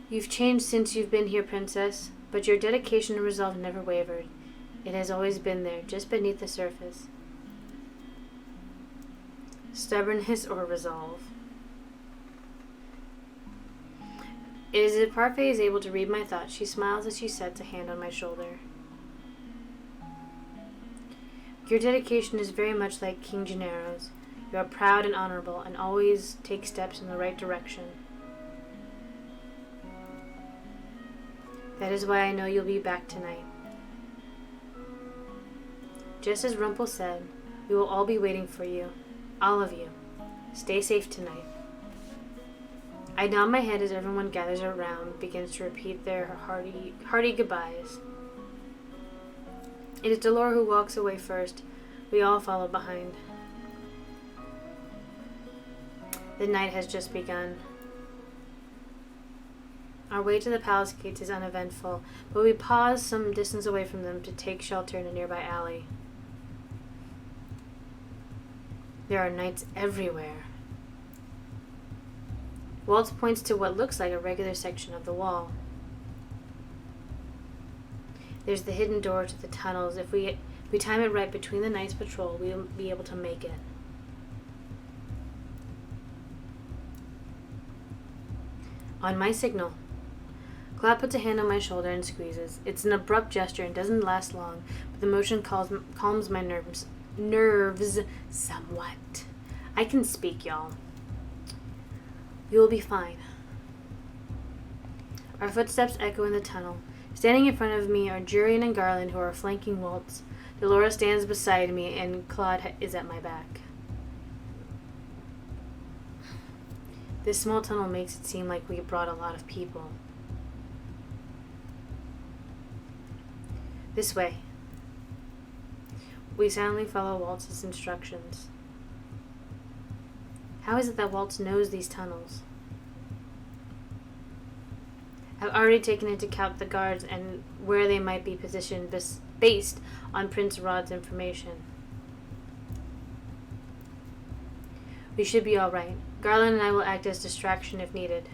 You've changed since you've been here, Princess, but your dedication and resolve never wavered. It has always been there, just beneath the surface. Stubbornness or resolve? It is as if Parfait is able to read my thoughts. She smiles as she sets a hand on my shoulder. Your dedication is very much like King Gennaro's. You are proud and honorable, and always take steps in the right direction. That is why I know you'll be back tonight. Just as Rumpel said, we will all be waiting for you. All of you. Stay safe tonight. I nod my head as everyone gathers around, begins to repeat their hearty goodbyes. It is Delora who walks away first. We all follow behind. The night has just begun. Our way to the palace gates is uneventful, but we pause some distance away from them to take shelter in a nearby alley. There are knights everywhere. Waltz points to what looks like a regular section of the wall. There's the hidden door to the tunnels. If we time it right between the Knights Patrol, we'll be able to make it. On my signal, Claude puts a hand on my shoulder and squeezes. It's an abrupt gesture and doesn't last long, but the motion calms my nerves somewhat. I can speak, y'all. You will be fine. Our footsteps echo in the tunnel. Standing in front of me are Jurian and Garland, who are flanking Waltz. Delora stands beside me, and Claude is at my back. This small tunnel makes it seem like we brought a lot of people. This way. We silently follow Waltz's instructions. How is it that Waltz knows these tunnels? I've already taken into account the guards and where they might be positioned based on Prince Rod's information. We should be all right. Garland and I will act as distraction if needed.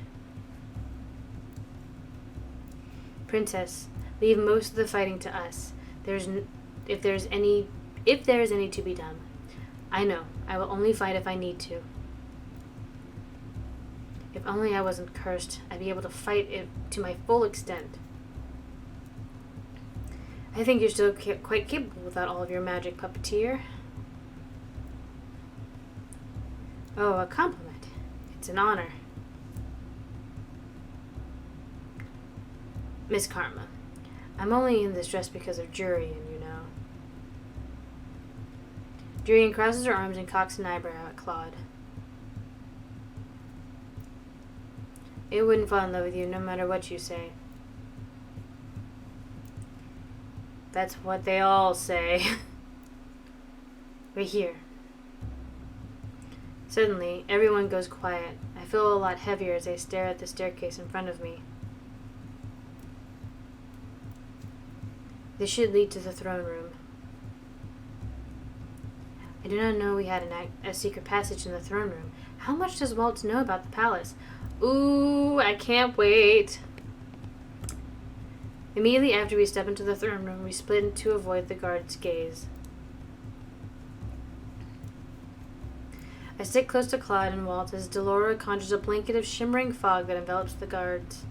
Princess, leave most of the fighting to us. If there is any to be done. I know. I will only fight if I need to. If only I wasn't cursed, I'd be able to fight it to my full extent. I think you're still quite capable without all of your magic, puppeteer. Oh, a compliment. It's an honor. Miss Karma, I'm only in this dress because of Jurian, you know. Jurian crosses her arms and cocks an eyebrow at Claude. It wouldn't fall in love with you no matter what you say. That's what they all say. We're here. Suddenly, everyone goes quiet. I feel a lot heavier as I stare at the staircase in front of me. This should lead to the throne room. I do not know we had a secret passage in the throne room. How much does Waltz know about the palace? Ooh, I can't wait. Immediately after we step into the throne room, we split to avoid the guard's gaze. I stick close to Claude and Waltz as Delora conjures a blanket of shimmering fog that envelops the guards.